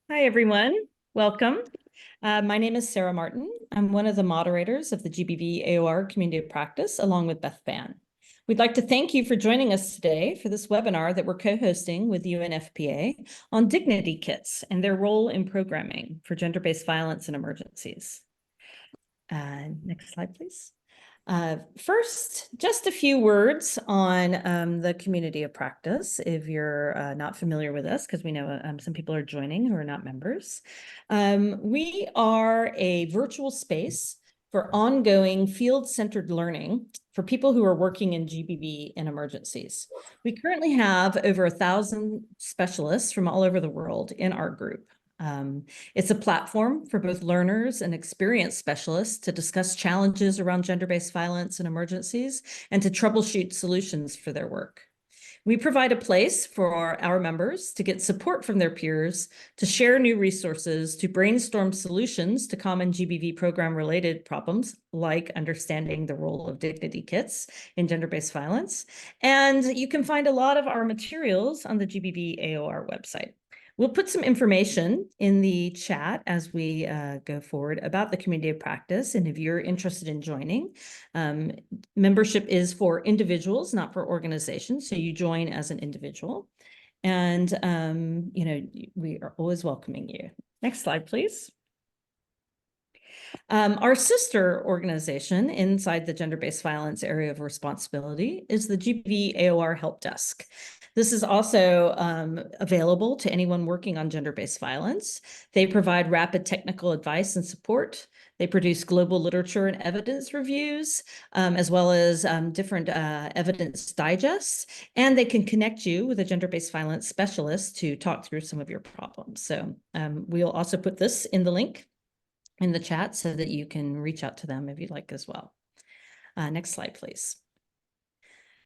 Hi, everyone. Welcome. My name is Sarah Martin. I'm one of the moderators of the GBV AOR Community of Practice, along with Beth Ban. We'd like to thank you for joining us today for this webinar that we're co-hosting with UNFPA on dignity kits and their role in programming for gender-based violence in emergencies. Next slide, please. First, just a few words on the community of practice, if you're not familiar with us, because we know some people are joining who are not members. We are a virtual space for ongoing field-centered learning for people who are working in GBV in emergencies. We currently have over 1,000 specialists from all over the world in our group. It's a platform for both learners and experienced specialists to discuss challenges around gender-based violence and emergencies and to troubleshoot solutions for their work. We provide a place for our members to get support from their peers, to share new resources, to brainstorm solutions to common GBV program-related problems, like understanding the role of dignity kits in gender-based violence. And you can find a lot of our materials on the GBV AOR website. We'll put some information in the chat as we go forward about the community of practice. And if you're interested in joining, membership is for individuals, not for organizations. So you join as an individual. And, we are always welcoming you. Next slide, please. Our sister organization inside the gender-based violence area of responsibility is the GBV AOR Help Desk. This is also available to anyone working on gender-based violence. They provide rapid technical advice and support. They produce global literature and evidence reviews, as well as different evidence digests, and they can connect you with a gender-based violence specialist to talk through some of your problems. So we'll also put this in the link in the chat so that you can reach out to them if you'd like as well. Next slide, please.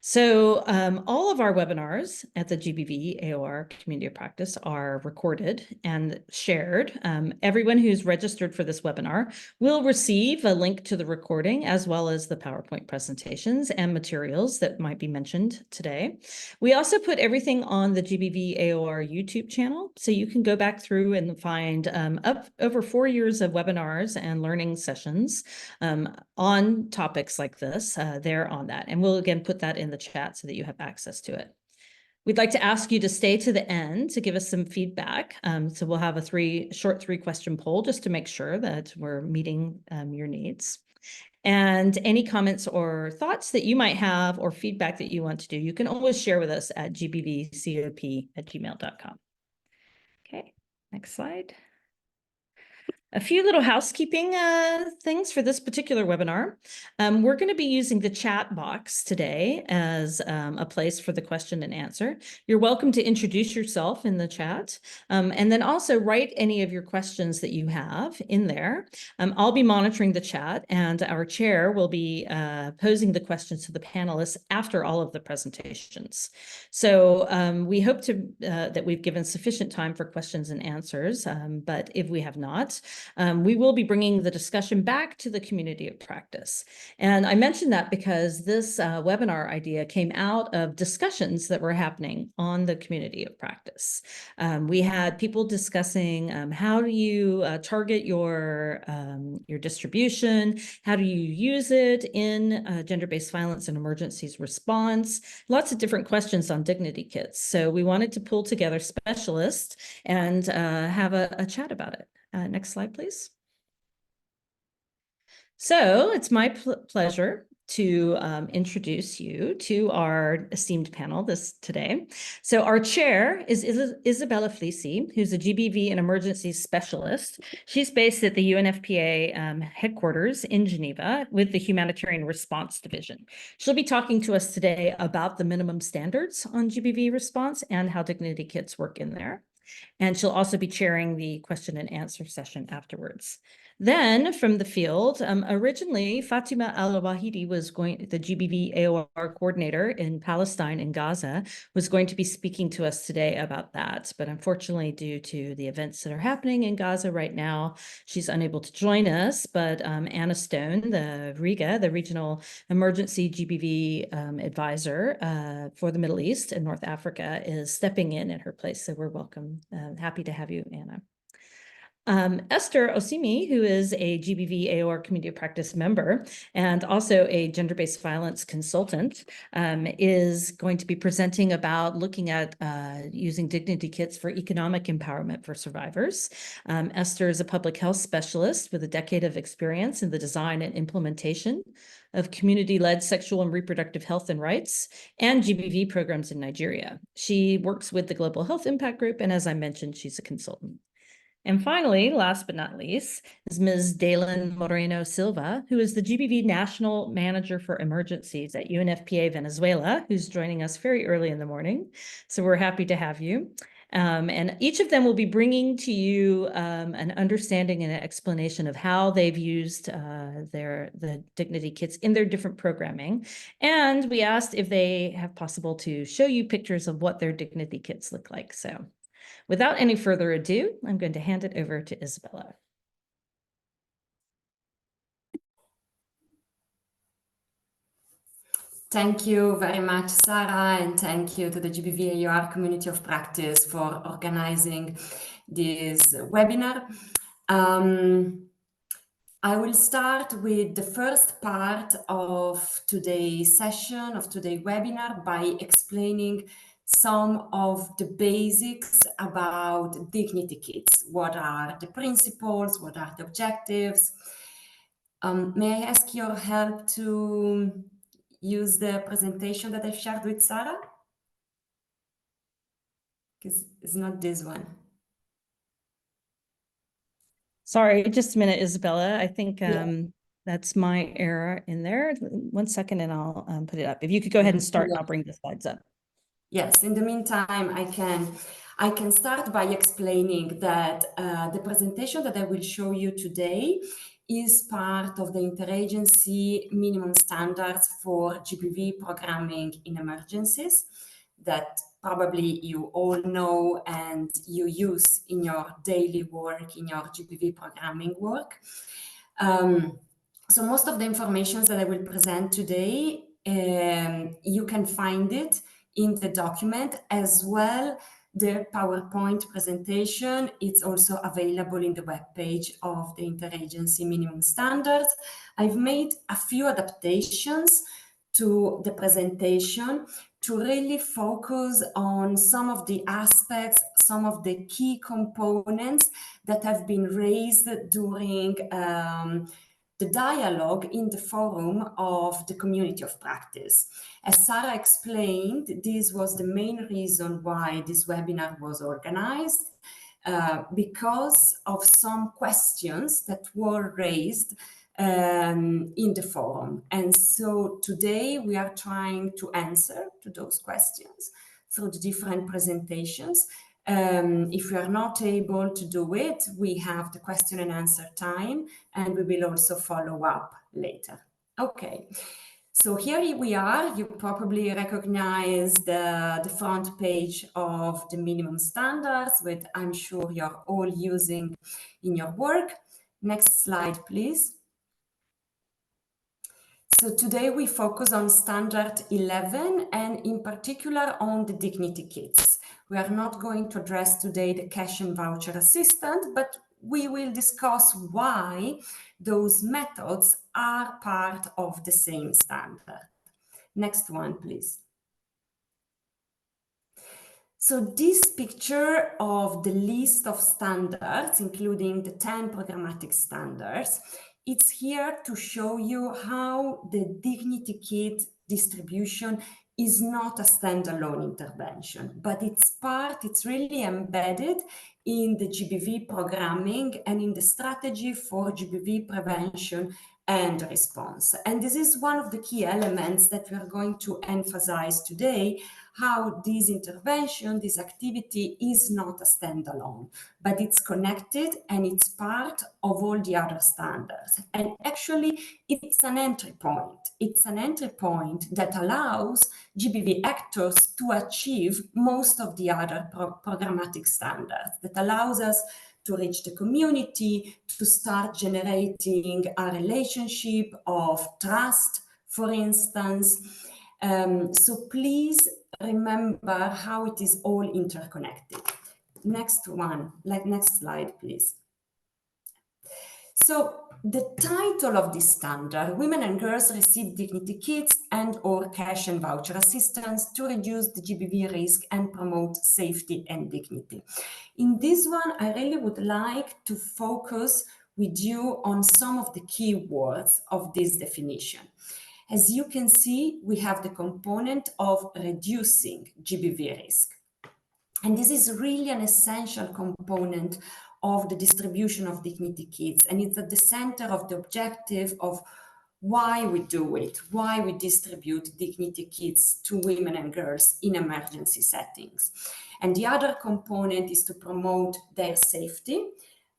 So all of our webinars at the GBV AOR Community of Practice are recorded and shared. Everyone who's registered for this webinar will receive a link to the recording as well as the PowerPoint presentations and materials that might be mentioned today. We also put everything on the GBV AOR YouTube channel, so you can go back through and find over 4 years of webinars and learning sessions on topics like this. They're on that, and we'll again put that in the chat so that you have access to it. We'd like to ask you to stay to the end to give us some feedback. So we'll have a short three-question poll just to make sure that we're meeting your needs. And any comments or thoughts that you might have or feedback that you want to do, you can always share with us at gbvcop@gmail.com. Okay, next slide. A few little housekeeping things for this particular webinar. We're going to be using the chat box today as a place for the question and answer. You're welcome to introduce yourself in the chat, and then also write any of your questions that you have in there. I'll be monitoring the chat, and our chair will be posing the questions to the panelists after all of the presentations. So we hope that we've given sufficient time for questions and answers, but if we have not, we will be bringing the discussion back to the community of practice. And I mentioned that because this webinar idea came out of discussions that were happening on the community of practice. We had people discussing how do you target your distribution, how do you use it in gender-based violence and emergencies response, lots of different questions on dignity kits. So we wanted to pull together specialists and have a chat about it. Next slide, please. So it's my pleasure to introduce you to our esteemed panel today. So our chair is Isabella Fleece, who's a GBV and emergency specialist. She's based at the UNFPA headquarters in Geneva with the Humanitarian Response Division. She'll be talking to us today about the minimum standards on GBV response and how dignity kits work in there. And she'll also be chairing the question and answer session afterwards. Then from the field, originally Fatima Al-Wahidi the GBV AOR coordinator in Palestine and Gaza, was going to be speaking to us today about that. But unfortunately, due to the events that are happening in Gaza right now, she's unable to join us. But Anna Stone, the regional emergency GBV advisor for the Middle East and North Africa, is stepping in her place. So we're happy to have you, Anna. Esther Osimi, who is a GBV AOR community of practice member and also a gender-based violence consultant, is going to be presenting about looking at using dignity kits for economic empowerment for survivors. Esther is a public health specialist with a decade of experience in the design and implementation of community-led sexual and reproductive health and rights and GBV programs in Nigeria. She works with the Global Health Impact Group, and as I mentioned, she's a consultant. And finally, last but not least, is Ms. Dalen Moreno Silva, who is the GBV National Manager for Emergencies at UNFPA Venezuela, who's joining us very early in the morning. So we're happy to have you. And each of them will be bringing to you an understanding and an explanation of how they've used the dignity kits in their different programming. And we asked if they have possible to show you pictures of what their dignity kits look like. So without any further ado, I'm going to hand it over to Isabella. Thank you very much, Sarah, and thank you to the GBViE AOR community of practice for organizing this webinar. I will start with the first part of today's session, of today's webinar, by explaining some of the basics about dignity kits. What are the principles? What are the objectives? May I ask your help to use the presentation that I've shared with Sarah? Because it's not this one. Sorry, just a minute, Isabella. I think that's my error in there. 1 second and I'll put it up. If you could go ahead and start, I'll bring the slides up. Yes, in the meantime, I can start by explaining that the presentation that I will show you today is part of the interagency minimum standards for GBV programming in emergencies that probably you all know and you use in your daily work, in your GBV programming work. So most of the information that I will present today, you can find it in the document, as well the PowerPoint presentation. It's also available in the webpage of the Interagency Minimum Standards. I've made a few adaptations to the presentation to really focus on some of the aspects, some of the key components that have been raised during the dialogue in the forum of the community of practice. As Sarah explained, this was the main reason why this webinar was organized, because of some questions that were raised in the forum. And so today we are trying to answer to those questions through the different presentations. If we are not able to do it, we have the question and answer time, and we will also follow up later. Okay, so here we are. You probably recognize the front page of the minimum standards, which I'm sure you're all using in your work. Next slide, please. So today we focus on standard 11 and in particular on the dignity kits. We are not going to address today the cash and voucher assistant, but we will discuss why those methods are part of the same standard. Next one, please. So this picture of the list of standards, including the 10 programmatic standards, it's here to show you how the dignity kit distribution is not a standalone intervention, but it's really embedded in the GBV programming and in the strategy for GBV prevention and response. And this is one of the key elements that we are going to emphasize today, how this intervention, this activity is not a standalone, but it's connected and it's part of all the other standards. And actually, it's an entry point. It's an entry point that allows GBV actors to achieve most of the other programmatic standards, that allows us to reach the community, to start generating a relationship of trust, for instance. So please remember how it is all interconnected. Next one, next slide, please. So the title of this standard, Women and Girls Receive Dignity Kits and/or Cash and Voucher Assistance to Reduce the GBV Risk and Promote Safety and Dignity. In this one, I really would like to focus with you on some of the key words of this definition. As you can see, we have the component of reducing GBV risk. And this is really an essential component of the distribution of dignity kits. And it's at the center of the objective of why we do it, why we distribute dignity kits to women and girls in emergency settings. And the other component is to promote their safety.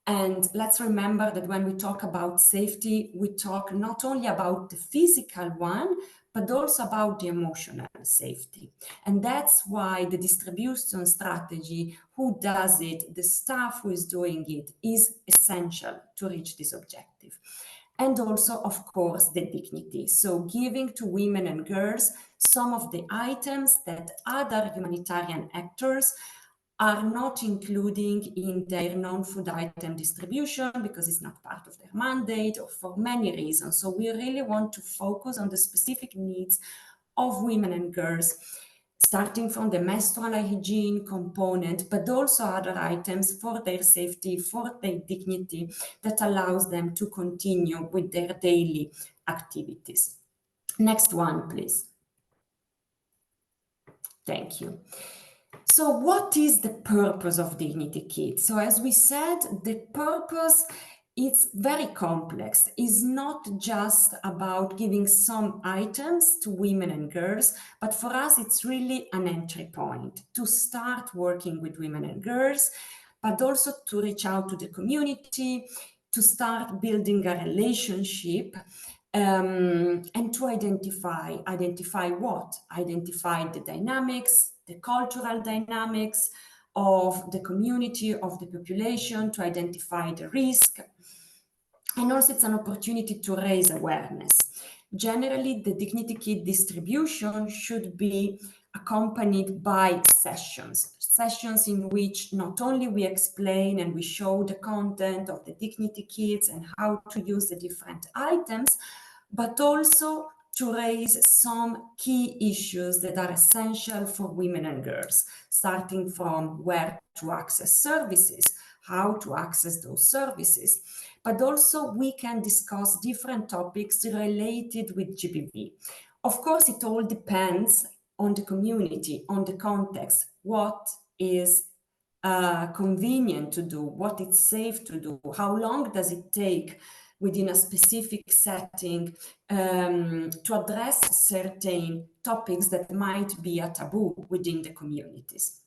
And let's remember that when we talk about safety, we talk not only about the physical one, but also about the emotional safety. And that's why the distribution strategy, who does it, the staff who is doing it, is essential to reach this objective. And also, of course, the dignity. So giving to women and girls some of the items that other humanitarian actors are not including in their non-food item distribution because it's not part of their mandate or for many reasons. So we really want to focus on the specific needs of women and girls, starting from the menstrual hygiene component, but also other items for their safety, for their dignity, that allows them to continue with their daily activities. Next one, please. Thank you. So what is the purpose of Dignity Kit? So as we said, the purpose is very complex. It's not just about giving some items to women and girls, but for us, it's really an entry point to start working with women and girls, but also to reach out to the community, to start building a relationship, and to identify what? Identify the dynamics, the cultural dynamics of the community, of the population, to identify the risk. And also it's an opportunity to raise awareness. Generally, the Dignity Kit distribution should be accompanied by sessions in which not only we explain and we show the content of the Dignity Kits and how to use the different items, but also to raise some key issues that are essential for women and girls, starting from where to access services, how to access those services. But also we can discuss different topics related with GBV. Of course, it all depends on the community, on the context, what is convenient to do, what it's safe to do, how long does it take within a specific setting to address certain topics that might be a taboo within the communities.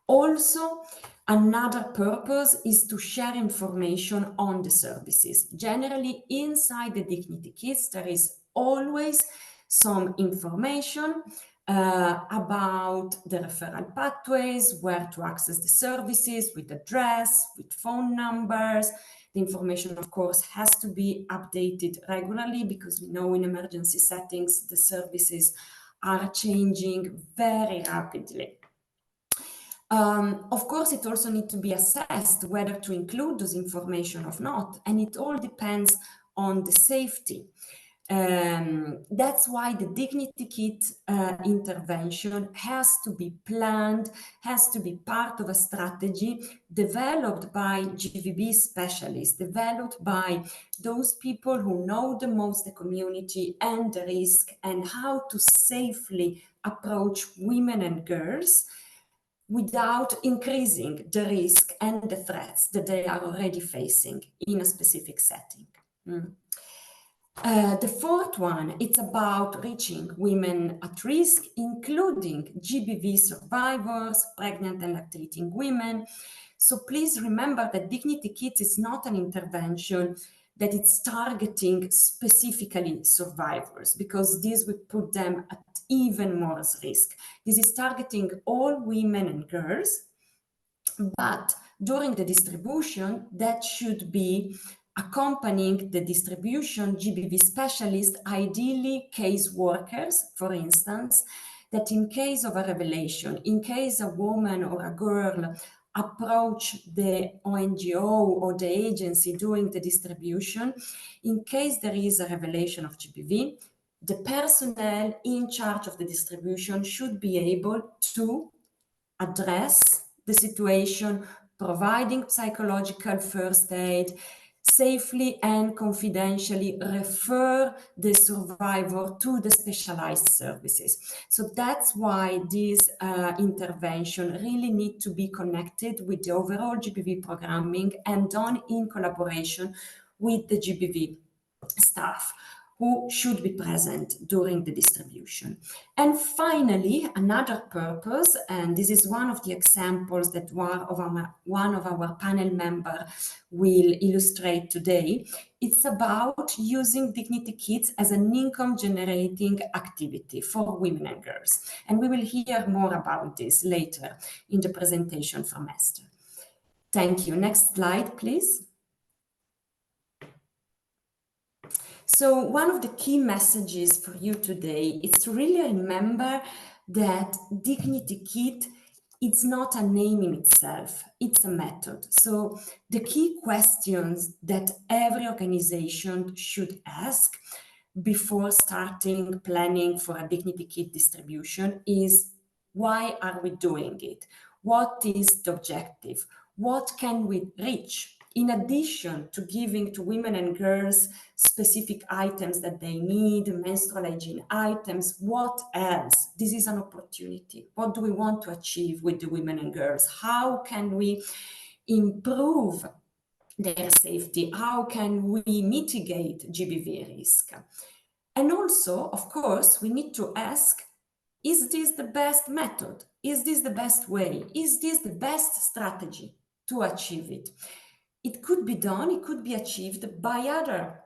Also, another purpose is to share information on the services. Generally, inside the Dignity Kits, there is always some information about the referral pathways, where to access the services, with address, with phone numbers. The information, of course, has to be updated regularly because we know in emergency settings, the services are changing very rapidly. Of course, it also needs to be assessed whether to include those information or not, and it all depends on the safety. That's why the Dignity Kit intervention has to be planned, has to be part of a strategy developed by GBViE specialists, developed by those people who know the most the community and the risk and how to safely approach women and girls without increasing the risk and the threats that they are already facing in a specific setting. The fourth one, it's about reaching women at risk, including GBV survivors, pregnant and lactating women. So please remember that Dignity Kit is not an intervention that it's targeting specifically survivors, because this would put them at even more risk. This is targeting all women and girls, but during the distribution, that should be accompanying the distribution GBV specialists, ideally case workers, for instance, that in case of a revelation, in case a woman or a girl approach the ONGO or the agency doing the distribution, in case there is a revelation of GBV, the personnel in charge of the distribution should be able to address the situation, providing psychological first aid, safely and confidentially refer the survivor to the specialized services. So that's why this intervention really need to be connected with the overall GBV programming and done in collaboration with the GBV staff who should be present during the distribution. And finally, another purpose, and this is one of the examples that one of our panel members will illustrate today, it's about using Dignity Kits as an income-generating activity for women and girls. And we will hear more about this later in the presentation from Esther. Thank you. Next slide, please. So one of the key messages for you today is to really remember that Dignity Kit, it's not a name in itself, it's a method. So the key questions that every organization should ask before starting planning for a Dignity Kit distribution is, why are we doing it? What is the objective? What can we reach? In addition to giving to women and girls specific items that they need, menstrual hygiene items, what else? This is an opportunity. What do we want to achieve with the women and girls? How can we improve their safety? How can we mitigate GBV risk? And also, of course, we need to ask, is this the best method? Is this the best way? Is this the best strategy to achieve it? It could be done, it could be achieved by other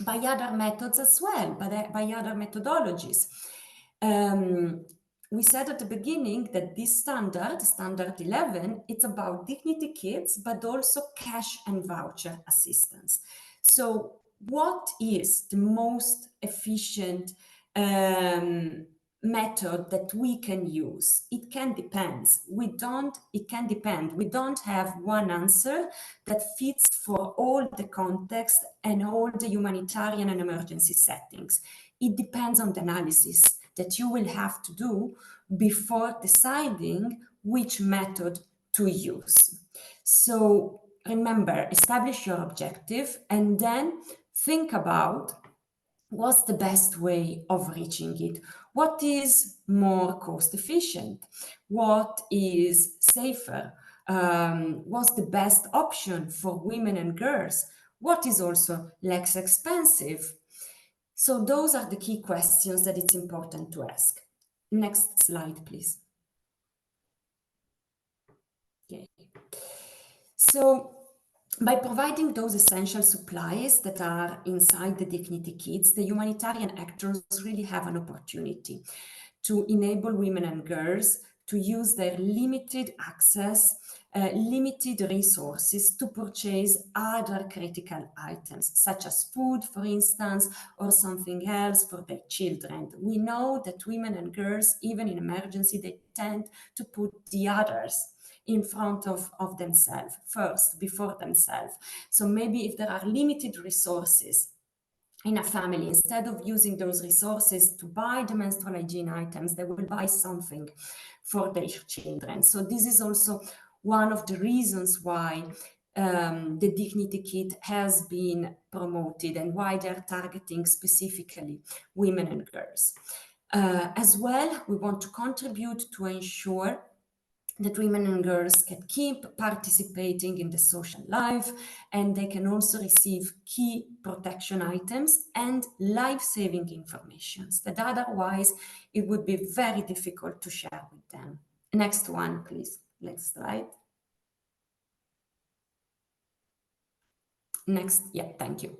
methods as well, by other methodologies. We said at the beginning that this standard 11, it's about Dignity Kits, but also cash and voucher assistance. So what is the most efficient method that we can use? It can depend. It can depend. We don't have one answer that fits for all the context and all the humanitarian and emergency settings. It depends on the analysis that you will have to do before deciding which method to use. So remember, establish your objective and then think about what's the best way of reaching it. What is more cost efficient? What is safer? What's the best option for women and girls? What is also less expensive? So those are the key questions that it's important to ask. Next slide, please. Okay. So by providing those essential supplies that are inside the Dignity Kits, the humanitarian actors really have an opportunity to enable women and girls to use their limited access, limited resources to purchase other critical items, such as food, for instance, or something else for their children. We know that women and girls, even in emergency, they tend to put the others in front of themselves first, before themselves. So maybe if there are limited resources in a family, instead of using those resources to buy the menstrual hygiene items, they will buy something for their children. So this is also one of the reasons why the Dignity Kit has been promoted and why they're targeting specifically women and girls. As well, we want to contribute to ensure that women and girls can keep participating in the social life, and they can also receive key protection items and life-saving information that otherwise it would be very difficult to share with them. Next one, please. Next slide. Next, yeah, thank you.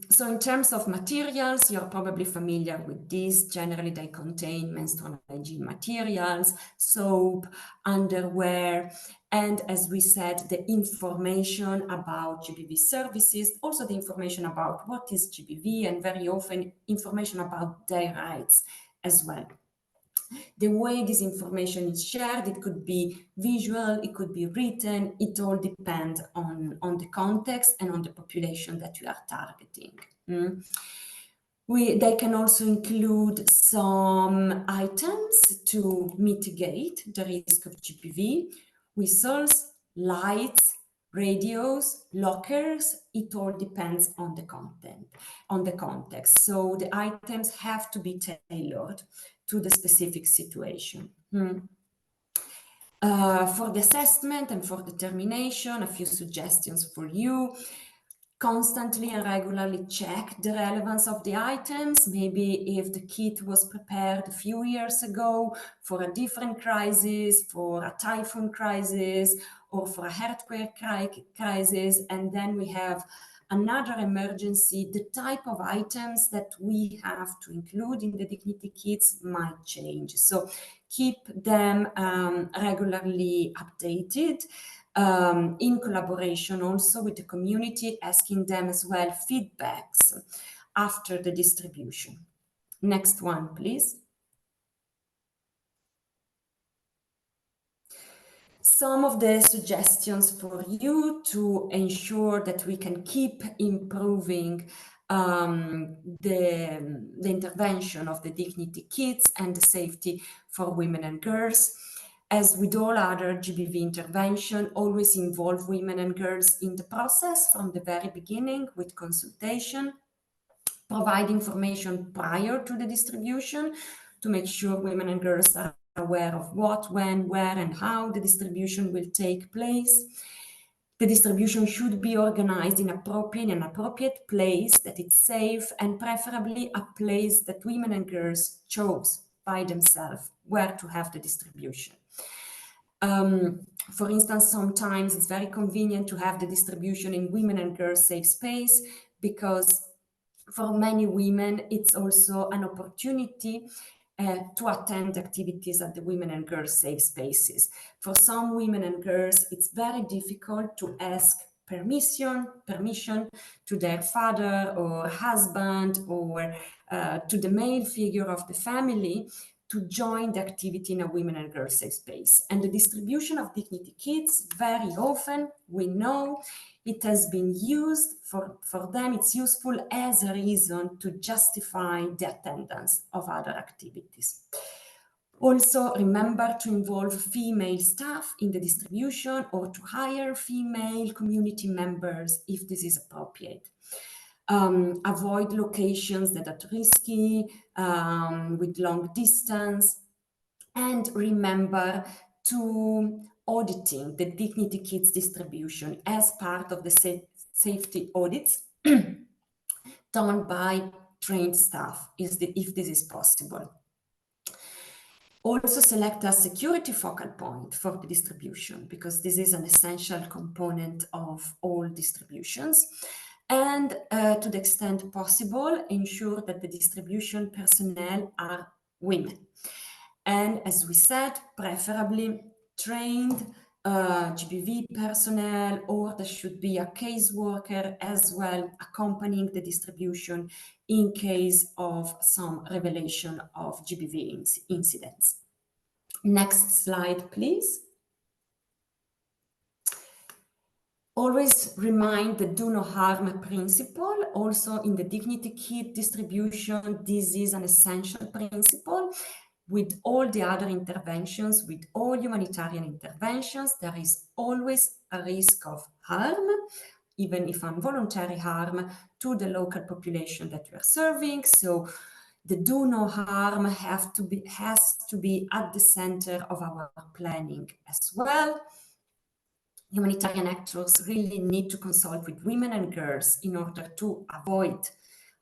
So in terms of materials, you're probably familiar with these. Generally, they contain menstrual hygiene materials, soap, underwear, and as we said, the information about GBV services, also the information about what is GBV, and very often information about their rights as well. The way this information is shared, it could be visual, it could be written, it all depends on the context and on the population that you are targeting. They can also include some items to mitigate the risk of GBV, whistles, lights, radios, lockers. It all depends on the content, on the context. So the items have to be tailored to the specific situation. For the assessment and for determination, a few suggestions for you. Constantly and regularly check the relevance of the items. Maybe if the kit was prepared a few years ago for a different crisis, for a typhoon crisis, or for a earthquake crisis, and then we have another emergency, the type of items that we have to include in the dignity kits might change. So keep them regularly updated. In collaboration also with the community, asking them as well feedbacks after the distribution. Next one, please. Some of the suggestions for you to ensure that we can keep improving the intervention of the dignity kits and the safety for women and girls. As with all other GBV intervention, always involve women and girls in the process from the very beginning with consultation, provide information prior to the distribution to make sure women and girls are aware of what, when, where, and how the distribution will take place. The distribution should be organized in an appropriate place that it's safe, and preferably a place that women and girls chose by themselves where to have the distribution. For instance, sometimes it's very convenient to have the distribution in women and girls safe space, because for many women, it's also an opportunity to attend activities at the women and girls safe spaces. For some women and girls, it's very difficult to ask permission to their father or husband or to the male figure of the family to join the activity in a women and girls safe space. And the distribution of dignity kits, very often, we know, it has been used for them, it's useful as a reason to justify the attendance of other activities. Also, remember to involve female staff in the distribution or to hire female community members if this is appropriate. Avoid locations that are risky, with long distance, and remember to auditing the dignity kits distribution as part of the safety audits done by trained staff, if this is possible. Also select a security focal point for the distribution, because this is an essential component of all distributions. And to the extent possible, ensure that the distribution personnel are women. And as we said, preferably trained GBV personnel, or there should be a caseworker as well accompanying the distribution in case of some revelation of GBV incidents. Next slide, please. Always remind the do no harm principle. Also in the dignity kit distribution, this is an essential principle. With all the other interventions, with all humanitarian interventions, there is always a risk of harm, even if involuntary harm, to the local population that we are serving. So the do no harm has to be at the center of our planning as well. Humanitarian actors really need to consult with women and girls in order to avoid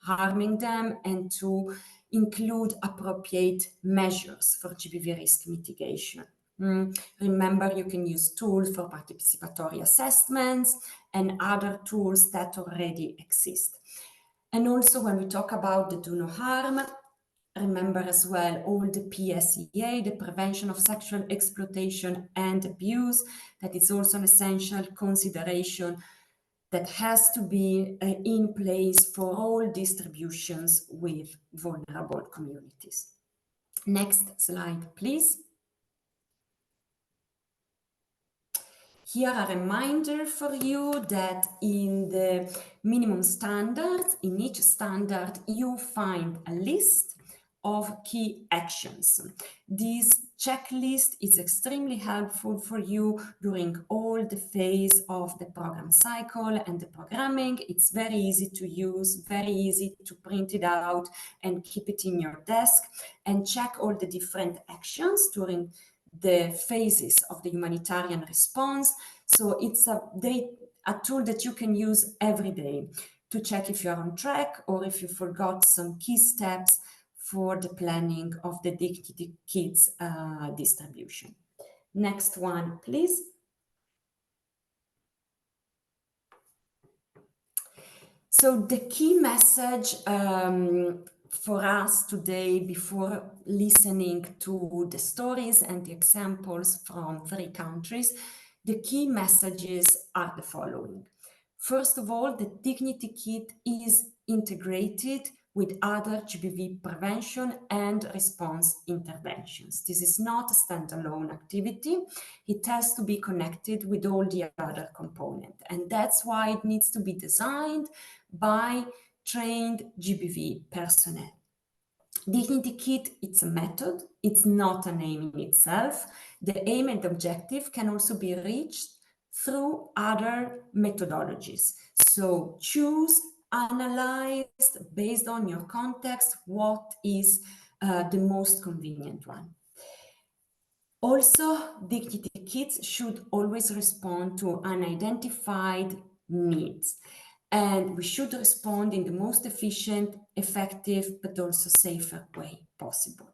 harming them and to include appropriate measures for GBV risk mitigation. Remember, you can use tools for participatory assessments and other tools that already exist. And also when we talk about the do no harm, remember as well all the PSEA, the prevention of sexual exploitation and abuse, that is also an essential consideration that has to be in place for all distributions with vulnerable communities. Next slide, please. Here a reminder for you that in the minimum standards, in each standard, you find a list of key actions. This checklist is extremely helpful for you during all the phase of the program cycle and the programming. It's very easy to use, very easy to print it out and keep it in your desk and check all the different actions during the phases of the humanitarian response. So it's a tool that you can use every day to check if you're on track or if you forgot some key steps for the planning of the Dignity Kits distribution. Next one, please. So the key message for us today, before listening to the stories and the examples from 3 countries, the key messages are the following. First of all, the Dignity Kit is integrated with other GBV prevention and response interventions. This is not a standalone activity. It has to be connected with all the other components. And that's why it needs to be designed by trained GBV personnel. Dignity Kit, it's a method, it's not an aim in itself. The aim and objective can also be reached through other methodologies. So choose, analyze based on your context what is the most convenient one. Also, Dignity Kits should always respond to unidentified needs. And we should respond in the most efficient, effective, but also safer way possible.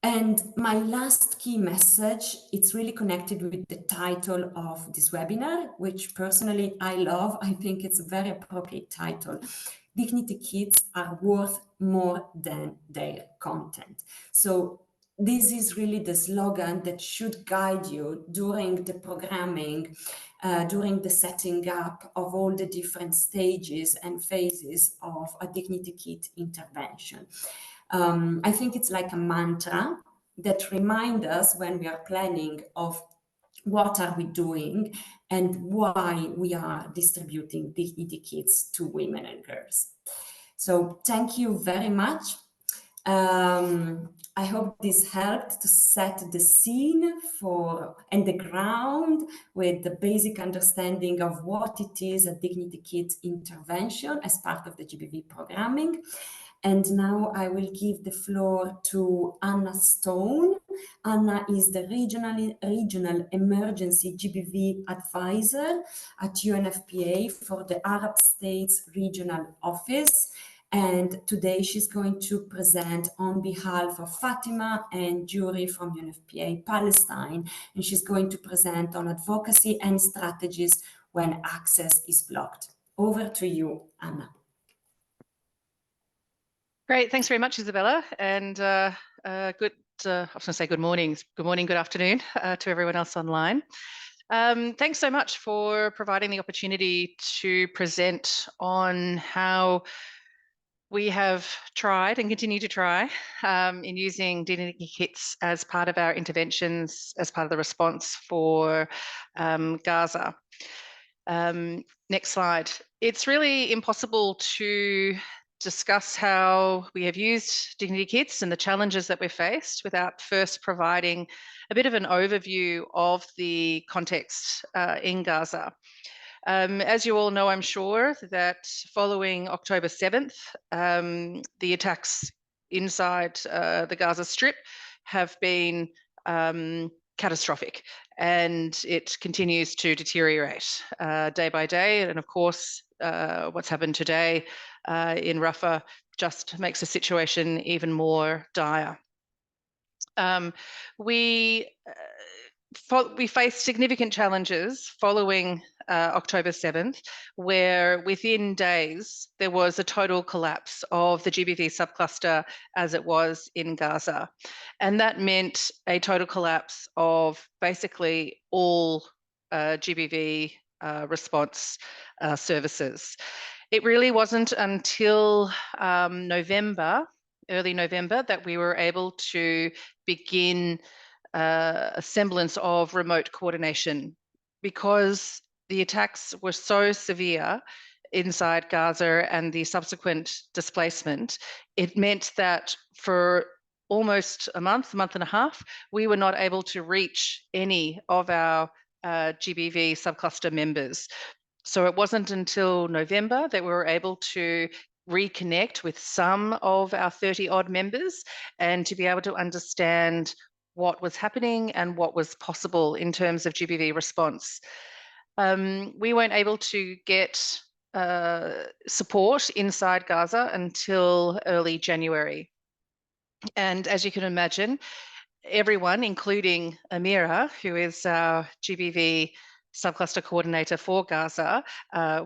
And my last key message, it's really connected with the title of this webinar, which personally I love. I think it's a very appropriate title. Dignity Kits are worth more than their content. So this is really the slogan that should guide you during the programming, during the setting up of all the different stages and phases of a Dignity Kit intervention. I think it's like a mantra that reminds us when we are planning of what are we doing and why we are distributing Dignity Kits to women and girls. So thank you very much. I hope this helped to set the scene and the ground with the basic understanding of what it is a Dignity Kit intervention as part of the GBV programming. And now I will give the floor to Anna Stone. Anna is the regional emergency GBV advisor at UNFPA for the Arab States Regional Office. And today she's going to present on behalf of Fatima and Jury from UNFPA Palestine. And she's going to present on advocacy and strategies when access is blocked. Over to you, Anna. Great, thanks very much, Isabella, and I was going to say good morning, good afternoon to everyone else online. Thanks so much for providing the opportunity to present on how we have tried and continue to try in using Dignity Kits as part of our interventions, as part of the response for Gaza. Next slide. It's really impossible to discuss how we have used Dignity Kits and the challenges that we've faced without first providing a bit of an overview of the context in Gaza. As you all know, I'm sure that following October 7th, the attacks inside the Gaza Strip have been catastrophic, and it continues to deteriorate day by day. And of course, what's happened today in Rafah just makes the situation even more dire. We faced significant challenges following October 7th, where within days there was a total collapse of the GBV subcluster as it was in Gaza. And that meant a total collapse of basically all GBV response services. It really wasn't until November early November, that we were able to begin a semblance of remote coordination, because the attacks were so severe inside Gaza and the subsequent displacement. It meant that for almost a month and a half, we were not able to reach any of our GBV subcluster members. So it wasn't until November that we were able to reconnect with some of our 30-odd members and to be able to understand what was happening and what was possible in terms of GBV response. We weren't able to get support inside Gaza until early January. And as you can imagine, everyone, including Amira, who is our GBV subcluster coordinator for Gaza,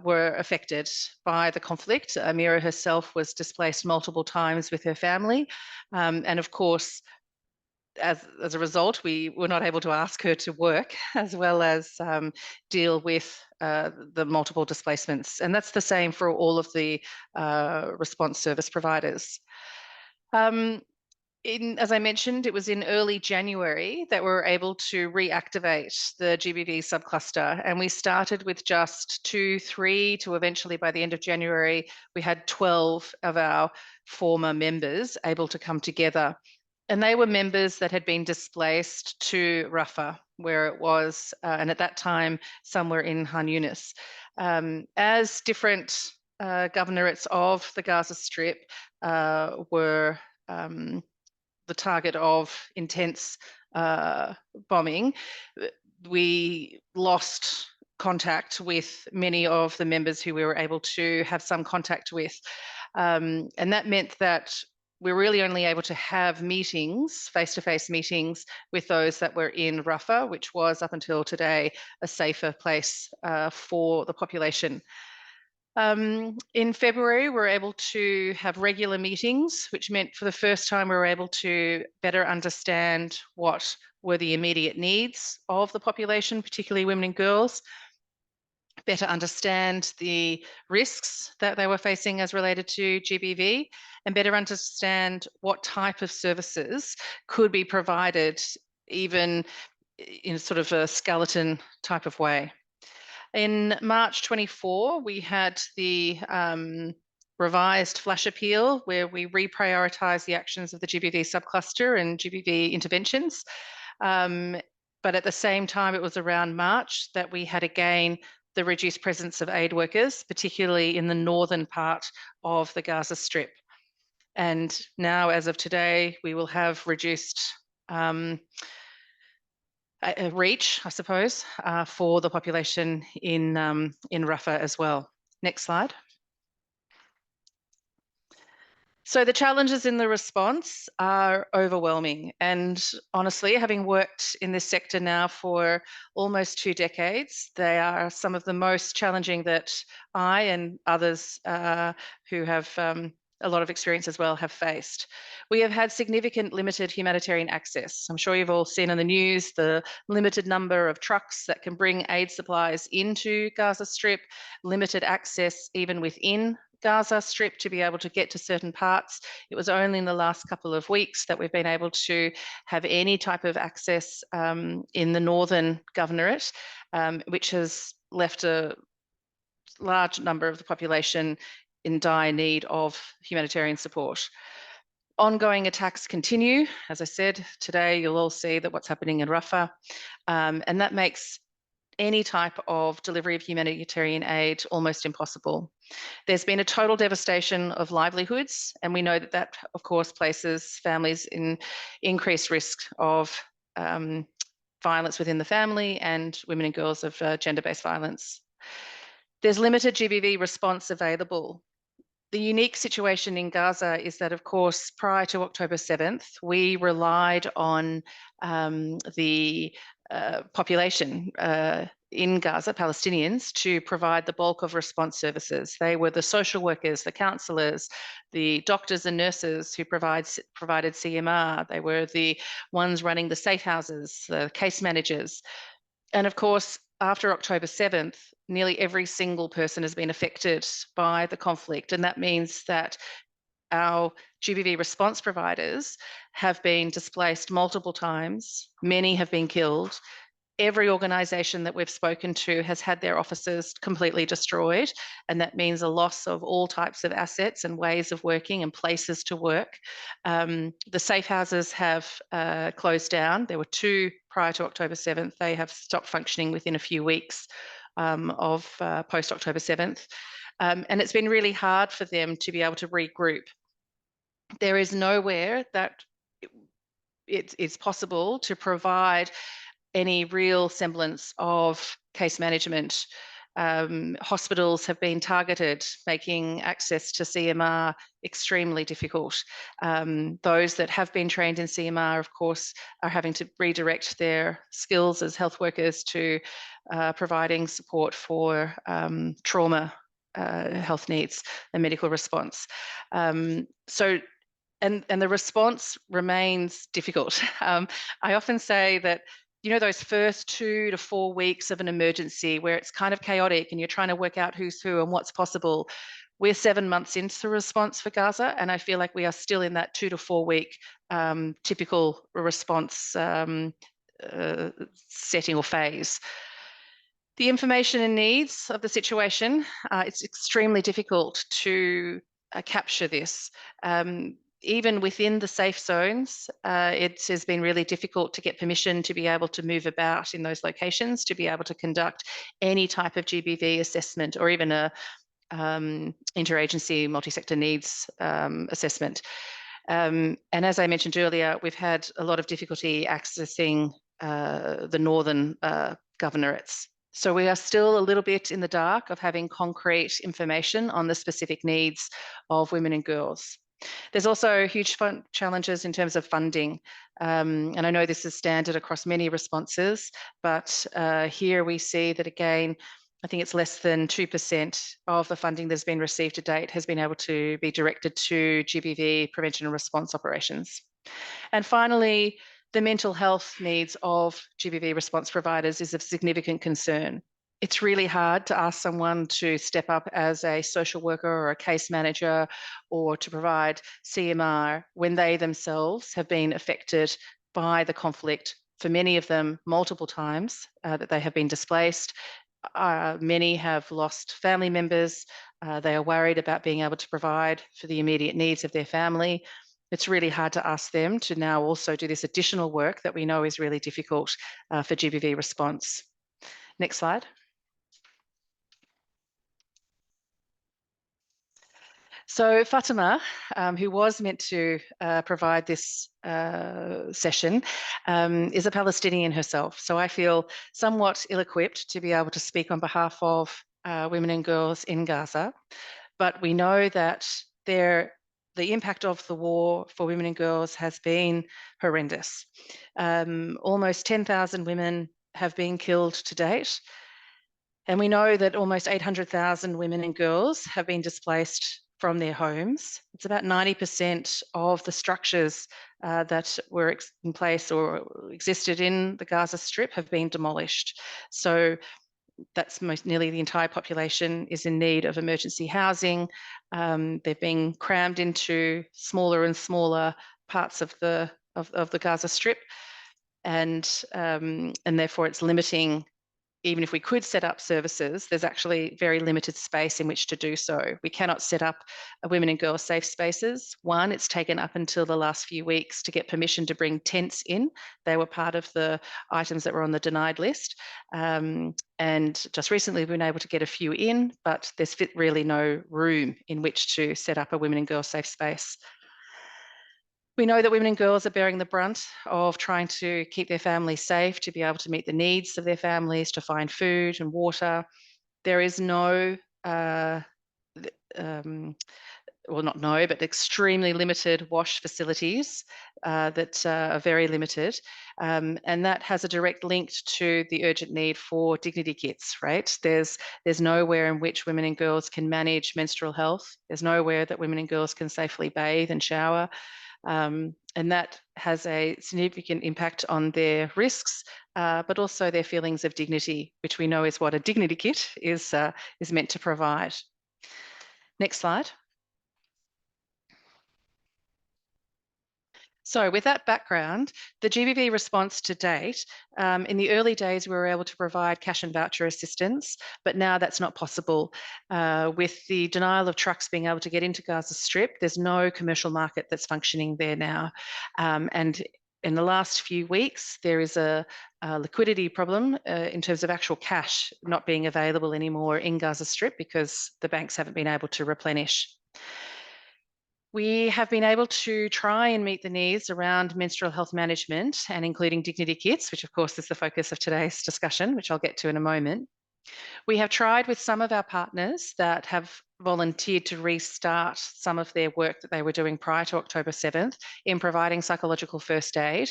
were affected by the conflict. Amira herself was displaced multiple times with her family. And of course, as a result, we were not able to ask her to work, as well as deal with the multiple displacements. And that's the same for all of the response service providers. As I mentioned, it was in early January that we were able to reactivate the GBV subcluster, and we started with just 2, 3, to eventually by the end of January, we had 12 of our former members able to come together. And they were members that had been displaced to Rafah, where it was, and at that time, somewhere in Khan Yunis. As different governorates of the Gaza Strip were the target of intense bombing, we lost contact with many of the members who we were able to have some contact with. And that meant that we're really only able to have meetings, face-to-face meetings, with those that were in Rafah, which was up until today a safer place for the population. In February, we were able to have regular meetings, which meant for the first time we were able to better understand what were the immediate needs of the population, particularly women and girls, better understand the risks that they were facing as related to GBV, and better understand what type of services could be provided, even in sort of a skeleton type of way. In March 24, we had the revised flash appeal, where we reprioritised the actions of the GBV subcluster and GBV interventions. But at the same time, it was around March that we had again the reduced presence of aid workers, particularly in the northern part of the Gaza Strip. And now, as of today, we will have reduced reach, I suppose, for the population in Rafah as well. Next slide. So the challenges in the response are overwhelming. And honestly, having worked in this sector now for almost 2 decades, they are some of the most challenging that I and others who have a lot of experience as well have faced. We have had significant limited humanitarian access. I'm sure you've all seen on the news the limited number of trucks that can bring aid supplies into Gaza Strip, limited access even within Gaza Strip to be able to get to certain parts. It was only in the last couple of weeks that we've been able to have any type of access in the northern governorate, which has left a large number of the population in dire need of humanitarian support. Ongoing attacks continue. As I said, today you'll all see that what's happening in Rafah, and that makes any type of delivery of humanitarian aid almost impossible. There's been a total devastation of livelihoods, and we know that that, of course, places families in increased risk of violence within the family and women and girls of gender-based violence. There's limited GBV response available. The unique situation in Gaza is that, of course, prior to October 7th, we relied on the population in Gaza, Palestinians, to provide the bulk of response services. They were the social workers, the counsellors, the doctors and nurses who provided CMR. They were the ones running the safe houses, the case managers. And of course, after October 7th, nearly every single person has been affected by the conflict. And that means that our GBV response providers have been displaced multiple times. Many have been killed. Every organisation that we've spoken to has had their offices completely destroyed, and that means a loss of all types of assets and ways of working and places to work. The safe houses have closed down. There were 2 prior to October 7th. They have stopped functioning within a few weeks of post-October 7th. And it's been really hard for them to be able to regroup. There is nowhere that it's possible to provide any real semblance of case management. Hospitals have been targeted, making access to CMR extremely difficult. Those that have been trained in CMR, of course, are having to redirect their skills as health workers to providing support for trauma health needs and medical response. And the response remains difficult. I often say that, you know, those first 2 to 4 weeks of an emergency where it's kind of chaotic and you're trying to work out who's who and what's possible. We're 7 months into the response for Gaza, and I feel like we are still in that 2 to 4 week typical response setting or phase. The information and needs of the situation, it's extremely difficult to capture this. Even within the safe zones, it has been really difficult to get permission to be able to move about in those locations, to be able to conduct any type of GBV assessment or even a interagency multi-sector needs assessment. And as I mentioned earlier, we've had a lot of difficulty accessing the northern governorates. So we are still a little bit in the dark of having concrete information on the specific needs of women and girls. There's also huge challenges in terms of funding. And I know this is standard across many responses, but here we see that again, I think it's less than 2% of the funding that's been received to date has been able to be directed to GBV prevention and response operations. And finally, the mental health needs of GBV response providers is of significant concern. It's really hard to ask someone to step up as a social worker or a case manager or to provide CMR when they themselves have been affected by the conflict, for many of them multiple times, that they have been displaced. Many have lost family members. They are worried about being able to provide for the immediate needs of their family. It's really hard to ask them to now also do this additional work that we know is really difficult for GBV response. Next slide. So Fatima, who was meant to provide this session, is a Palestinian herself. So I feel somewhat ill-equipped to be able to speak on behalf of women and girls in Gaza. But we know that the impact of the war for women and girls has been horrendous. Almost 10,000 women have been killed to date. And we know that almost 800,000 women and girls have been displaced from their homes. It's about 90% of the structures that were in place or existed in the Gaza Strip have been demolished. So that's nearly the entire population is in need of emergency housing. They're being crammed into smaller and smaller parts of the Gaza Strip, and therefore it's limiting. Even if we could set up services, there's actually very limited space in which to do so. We cannot set up women and girls safe spaces. One, it's taken up until the last few weeks to get permission to bring tents in. They were part of the items that were on the denied list. And just recently we've been able to get a few in, but there's really no room in which to set up a women and girls safe space. We know that women and girls are bearing the brunt of trying to keep their families safe, to be able to meet the needs of their families, to find food and water. There is no, well, not no, but extremely limited wash facilities that are very limited. And that has a direct link to the urgent need for dignity kits, right? There's nowhere in which women and girls can manage menstrual health. There's nowhere that women and girls can safely bathe and shower. And that has a significant impact on their risks, but also their feelings of dignity, which we know is what a dignity kit is meant to provide. Next slide. So with that background, the GBViE response to date, in the early days, we were able to provide cash and voucher assistance, but now that's not possible. With the denial of trucks being able to get into Gaza Strip, there's no commercial market that's functioning there now. And in the last few weeks, there is a liquidity problem in terms of actual cash not being available anymore in Gaza Strip because the banks haven't been able to replenish. We have been able to try and meet the needs around menstrual health management and including dignity kits, which of course is the focus of today's discussion, which I'll get to in a moment. We have tried with some of our partners that have volunteered to restart some of their work that they were doing prior to October 7th in providing psychological first aid.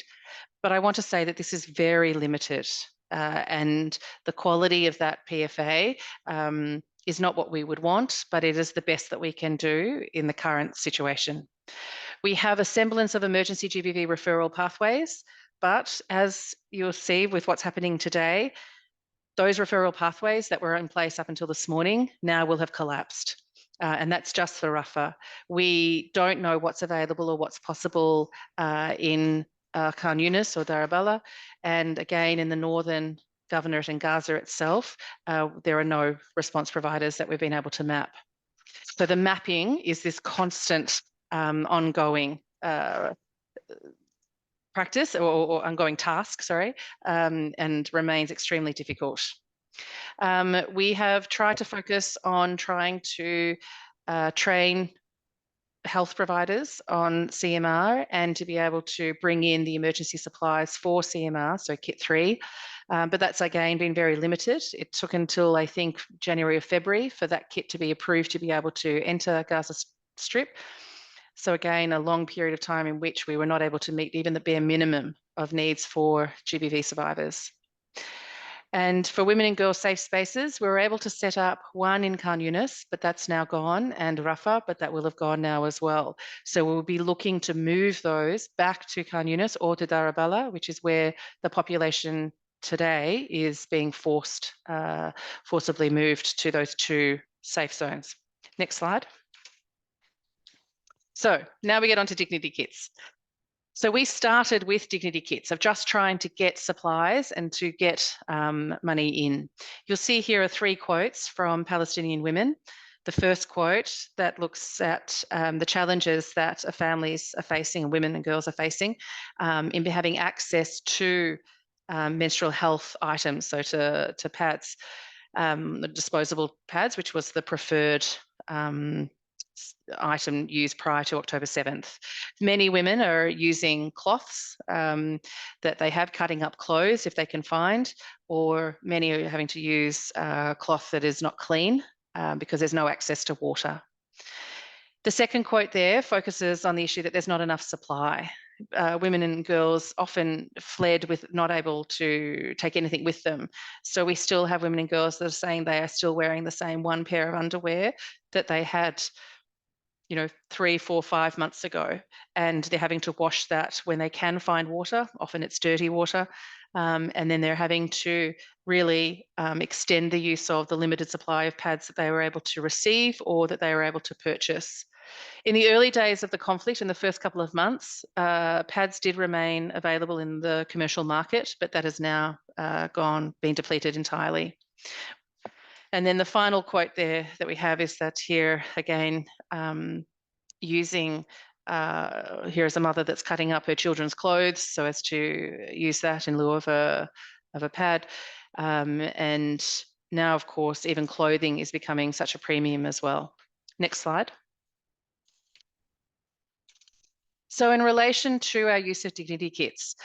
But I want to say that this is very limited and the quality of that PFA is not what we would want, but it is the best that we can do in the current situation. We have a semblance of emergency GBV referral pathways, but as you'll see with what's happening today, those referral pathways that were in place up until this morning now will have collapsed. And that's just for Rafah. We don't know what's available or what's possible in Khan Yunis or Darabala. And again, in the northern governorate in Gaza itself, there are no response providers that we've been able to map. So the mapping is this constant ongoing practice or ongoing task, and remains extremely difficult. We have tried to focus on trying to train health providers on CMR and to be able to bring in the emergency supplies for CMR, so Kit 3. But that's again been very limited. It took until I think January or February for that kit to be approved to be able to enter Gaza Strip. So again, a long period of time in which we were not able to meet even the bare minimum of needs for GBV survivors. And for women and girls safe spaces, we were able to set up one in Khan Yunis, but that's now gone, and Rafah, but that will have gone now as well. So we'll be looking to move those back to Khan Yunis or to Darabala, which is where the population today is being forcibly moved to those two safe zones. Next slide. So now we get on to dignity kits. So we started with dignity kits of just trying to get supplies and to get money in. You'll see here are 3 quotes from Palestinian women. The first quote that looks at the challenges that families are facing and women and girls are facing in having access to menstrual health items, so to pads, the disposable pads, which was the preferred item used prior to October 7th. Many women are using cloths that they have, cutting up clothes if they can find, or many are having to use cloth that is not clean because there's no access to water. The second quote there focuses on the issue that there's not enough supply. Women and girls often fled with not able to take anything with them. So we still have women and girls that are saying they are still wearing the same one pair of underwear that they had 3, 4, 5 months ago, and they're having to wash that when they can find water. Often it's dirty water, and then they're having to really extend the use of the limited supply of pads that they were able to receive or that they were able to purchase. In the early days of the conflict, in the first couple of months, pads did remain available in the commercial market, but that has now been depleted entirely. And then the final quote there that we have is that here again, using, here's a mother that's cutting up her children's clothes so as to use that in lieu of a pad. And now, of course, even clothing is becoming such a premium as well. Next slide. So in relation to our use of dignity kits,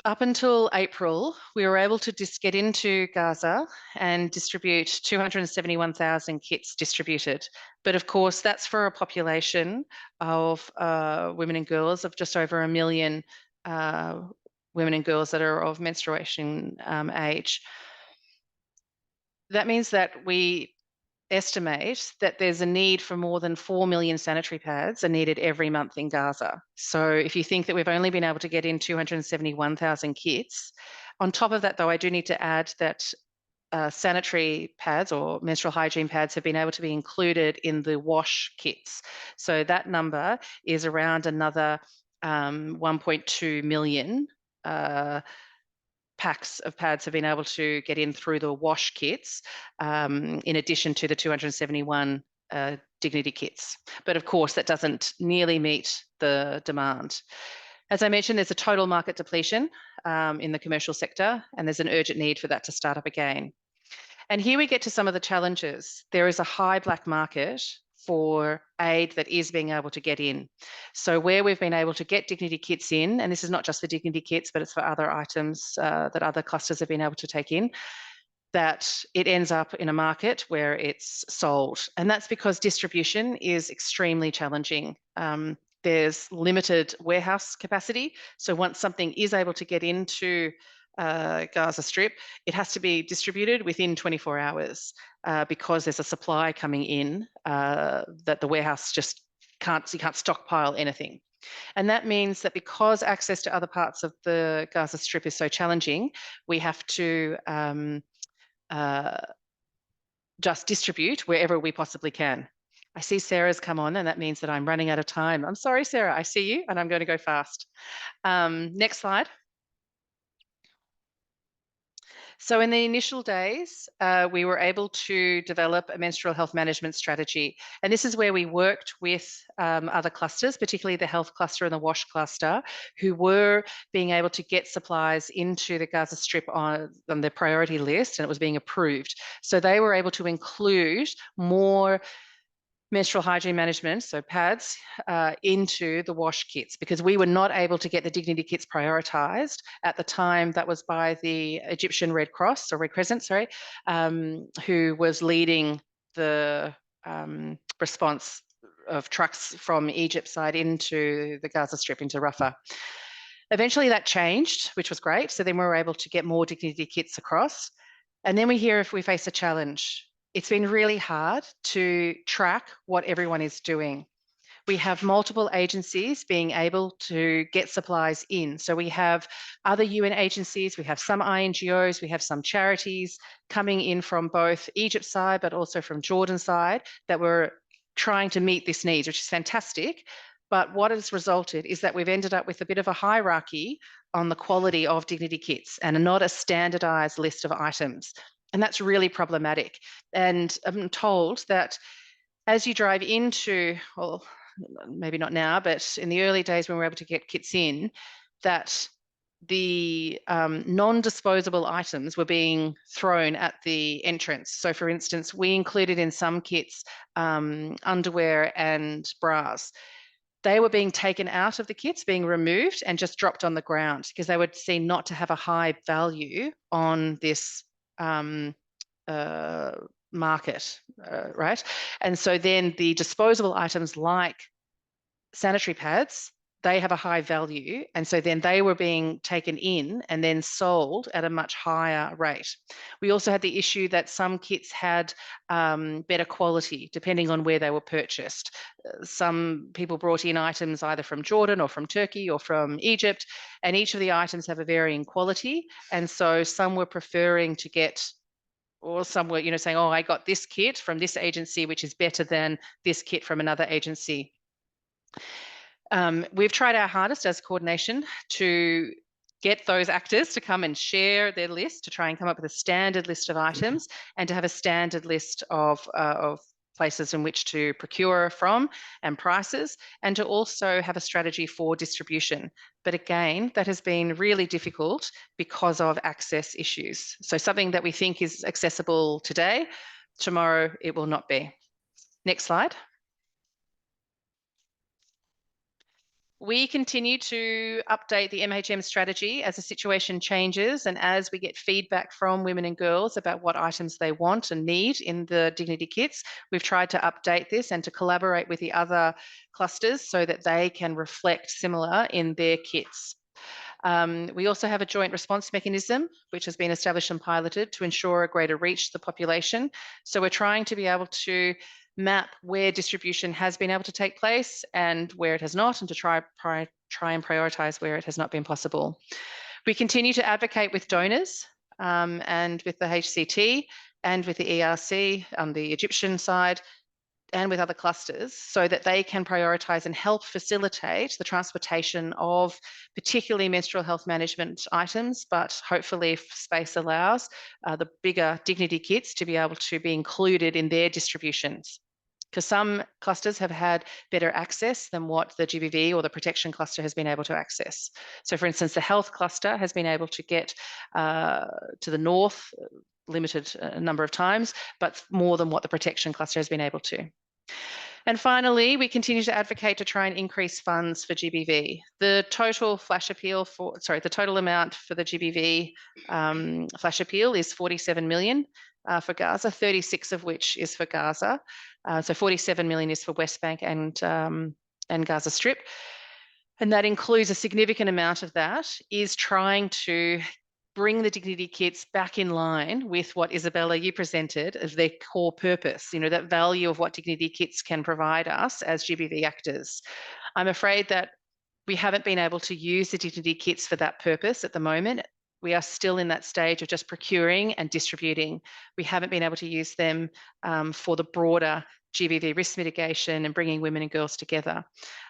up until April, we were able to just get into Gaza and distribute 271,000 kits distributed. But of course, that's for a population of women and girls of just over 1 million women and girls that are of menstruation age. That means that we estimate that there's a need for more than 4 million sanitary pads are needed every month in Gaza. So if you think that we've only been able to get in 271,000 kits, on top of that, though, I do need to add that sanitary pads or menstrual hygiene pads have been able to be included in the wash kits. So that number is around another 1.2 million packs of pads have been able to get in through the wash kits, in addition to the 271 dignity kits. But of course, that doesn't nearly meet the demand. As I mentioned, there's a total market depletion in the commercial sector, and there's an urgent need for that to start up again. And here we get to some of the challenges. There is a high black market for aid that is being able to get in. So where we've been able to get dignity kits in, and this is not just for dignity kits, but it's for other items that other clusters have been able to take in, that it ends up in a market where it's sold. And that's because distribution is extremely challenging. There's limited warehouse capacity. So once something is able to get into Gaza Strip, it has to be distributed within 24 hours because there's a supply coming in that the warehouse just can't stockpile anything. And that means that because access to other parts of the Gaza Strip is so challenging, we have to just distribute wherever we possibly can. I see Sarah's come on, and that means that I'm running out of time. I'm sorry, Sarah, I see you, and I'm going to go fast. Next slide. So in the initial days, we were able to develop a menstrual health management strategy. And this is where we worked with other clusters, particularly the health cluster and the wash cluster, who were being able to get supplies into the Gaza Strip on the priority list, and it was being approved. So they were able to include more menstrual hygiene management, so pads, into the wash kits, because we were not able to get the dignity kits prioritized at the time. That was by the Egyptian Red Cross, or Red Crescent, sorry, who was leading the response of trucks from Egypt side into the Gaza Strip, into Rafah. Eventually that changed, which was great. So then we were able to get more dignity kits across. And then we hear if we face a challenge. It's been really hard to track what everyone is doing. We have multiple agencies being able to get supplies in. So we have other UN agencies, we have some INGOs, we have some charities coming in from both Egypt side, but also from Jordan side, that were trying to meet this need, which is fantastic. But what has resulted is that we've ended up with a bit of a hierarchy on the quality of dignity kits and not a standardized list of items. And that's really problematic. And I'm told that as you drive into, well, maybe not now, but in the early days when we were able to get kits in, that the non-disposable items were being thrown at the entrance. So for instance, we included in some kits underwear and bras. They were being taken out of the kits, being removed and just dropped on the ground because they were seen not to have a high value on this market, right? And so then the disposable items like sanitary pads, they have a high value. And so then they were being taken in and then sold at a much higher rate. We also had the issue that some kits had better quality depending on where they were purchased. Some people brought in items either from Jordan or from Turkey or from Egypt, and each of the items have a varying quality. And so some were preferring to get, or some were, saying, oh, I got this kit from this agency, which is better than this kit from another agency. We've tried our hardest as coordination to get those actors to come and share their list, to try and come up with a standard list of items and to have a standard list of places in which to procure from and prices, and to also have a strategy for distribution. But again, that has been really difficult because of access issues. So something that we think is accessible today, tomorrow it will not be. Next slide. We continue to update the MHM strategy as the situation changes and as we get feedback from women and girls about what items they want and need in the dignity kits. We've tried to update this and to collaborate with the other clusters so that they can reflect similar in their kits. We also have a joint response mechanism, which has been established and piloted to ensure a greater reach to the population. So we're trying to be able to map where distribution has been able to take place and where it has not, and to try and prioritize where it has not been possible. We continue to advocate with donors and with the HCT and with the ERC on the Egyptian side and with other clusters so that they can prioritise and help facilitate the transportation of particularly menstrual health management items, but hopefully, if space allows, the bigger dignity kits to be able to be included in their distributions. Because some clusters have had better access than what the GBViE or the protection cluster has been able to access. So for instance, the health cluster has been able to get to the north limited number of times, but more than what the protection cluster has been able to. And finally, we continue to advocate to try and increase funds for GBViE. The total flash appeal the total amount for the GBViE flash appeal is 47 million for Gaza, 36 of which is for Gaza. So 47 million is for West Bank and Gaza Strip. And that includes a significant amount of that is trying to bring the dignity kits back in line with what Isabella, you presented as their core purpose, you know, that value of what dignity kits can provide us as GBViE actors. I'm afraid that we haven't been able to use the dignity kits for that purpose at the moment. We are still in that stage of just procuring and distributing. We haven't been able to use them for the broader GBViE risk mitigation and bringing women and girls together.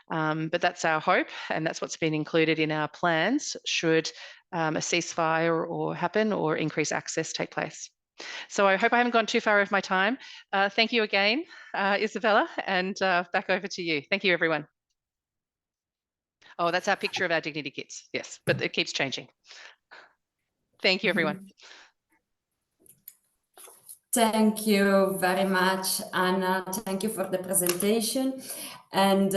But that's our hope, and that's what's been included in our plans should a ceasefire or happen or increased access take place. So I hope I haven't gone too far over my time. Thank you again, Isabella, and back over to you. Thank you, everyone. Oh, that's our picture of our dignity kits. Yes, but it keeps changing. Thank you, everyone. Thank you very much, Anna. Thank you for the presentation. And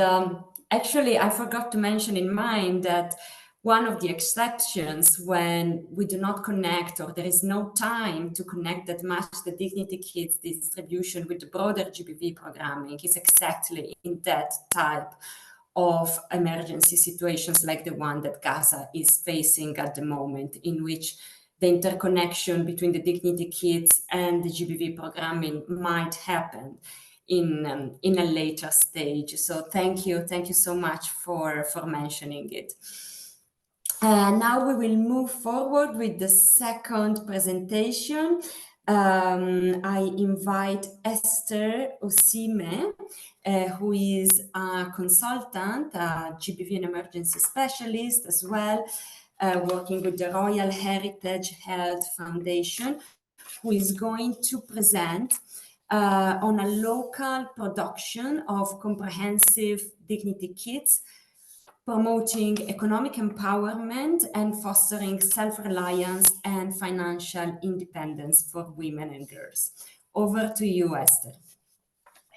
actually, I forgot to mention in mine that one of the exceptions when we do not connect or there is no time to connect that much the dignity kits distribution with the broader GBViE programming is exactly in that type of emergency situations like the one that Gaza is facing at the moment, in which the interconnection between the dignity kits and the GBViE programming might happen in a later stage. So thank you so much for mentioning it. Now we will move forward with the second presentation. I invite Esther Osime, who is a consultant, a GBViE and emergency specialist as well, working with the Royal Heritage Health Foundation, who is going to present on a local production of comprehensive dignity kits, promoting economic empowerment and fostering self-reliance and financial independence for women and girls. Over to you, Esther.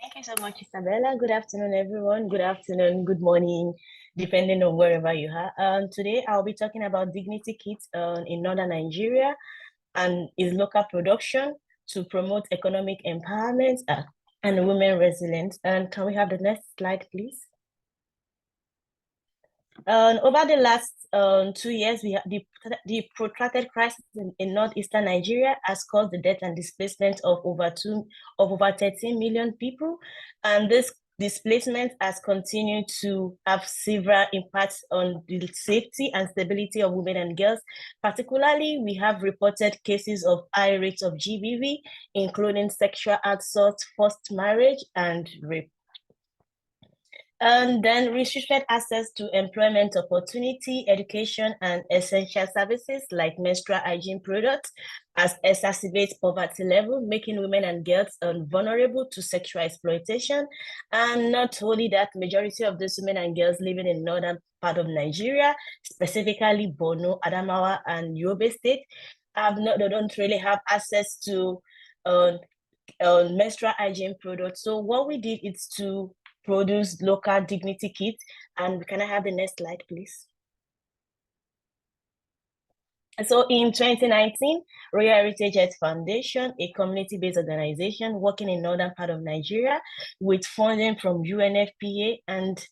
Thank you so much, Isabella. Good afternoon, everyone. Good afternoon, good morning, depending on wherever you are. Today, I'll be talking about dignity kits in northern Nigeria and its local production to promote economic empowerment and women resilience. And can we have the next slide, please? Over the last 2 years, we have the protracted crisis in northeastern Nigeria has caused the death and displacement of over 13 million people, and this displacement has continued to have several impacts on the safety and stability of women and girls. Particularly, we have reported cases of high rates of GBV, including sexual assault, forced marriage, and rape. And then restricted access to employment opportunity, education, and essential services like menstrual hygiene products as exacerbates poverty level, making women and girls vulnerable to sexual exploitation. And not only that, majority of those women and girls living in northern part of Nigeria, specifically Borno, Adamawa, and Yobe State, they don't really have access to menstrual hygiene products. So what we did is to produce local dignity kits, and can I have the next slide, please? So in 2019, Royal Heritage Health Foundation, a community-based organization working in northern part of Nigeria with funding from UNFPA and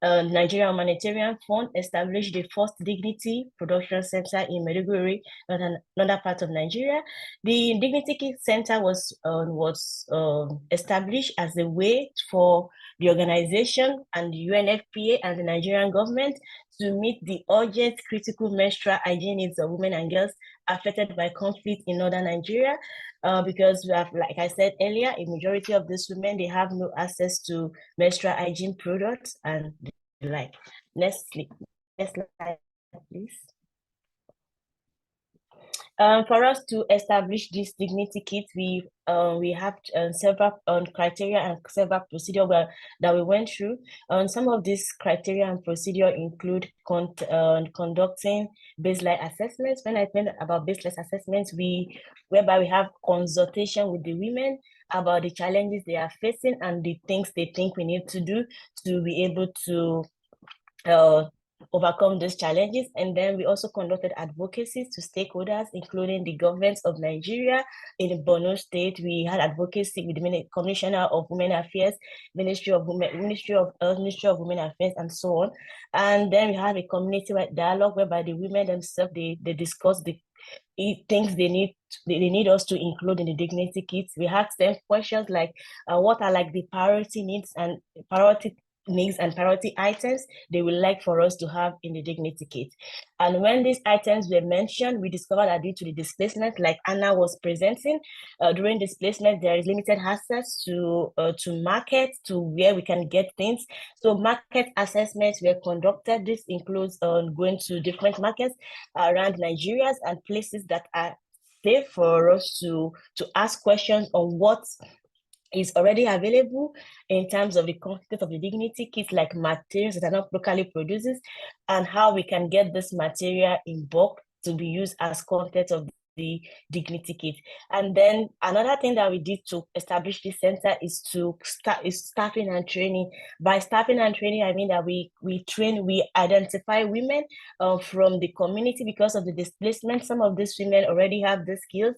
Nigerian Humanitarian Fund, established the first dignity production center in Maiduguri, another part of Nigeria. The Dignity Kit Center was established as a way for the organization and the UNFPA and the Nigerian government to meet the urgent critical menstrual hygiene needs of women and girls affected by conflict in northern Nigeria. Because we have, like I said earlier, a majority of these women, they have no access to menstrual hygiene products and the like. Next slide, please. For us to establish this dignity kit, we have several criteria and several procedures that we went through. Some of these criteria and procedure include conducting baseline assessments. When I think about baseline assessments, whereby we have consultation with the women about the challenges they are facing and the things they think we need to do to be able to overcome these challenges. And then we also conducted advocacy to stakeholders, including the governments of Nigeria. In Borno State, we had advocacy with the Commissioner of Women Affairs, Ministry of Women Affairs, and so on. And then we had a community-wide dialogue whereby the women themselves, they discuss the things they need us to include in the dignity kits. We asked them questions like, what are like the priority needs and priority items they would like for us to have in the dignity kit. And when these items were mentioned, we discovered that due to the displacement, like Anna was presenting, during displacement, there is limited access to markets, to where we can get things. So market assessments were conducted. This includes going to different markets around Nigeria and places that are safe for us to ask questions on what is already available in terms of the content of the dignity kits, like materials that are not locally produced, and how we can get this material in bulk to be used as content of the dignity kit. And then another thing that we did to establish this center is staffing and training. By staffing and training, I mean that we identify women from the community. Because of the displacement, some of these women already have the skills.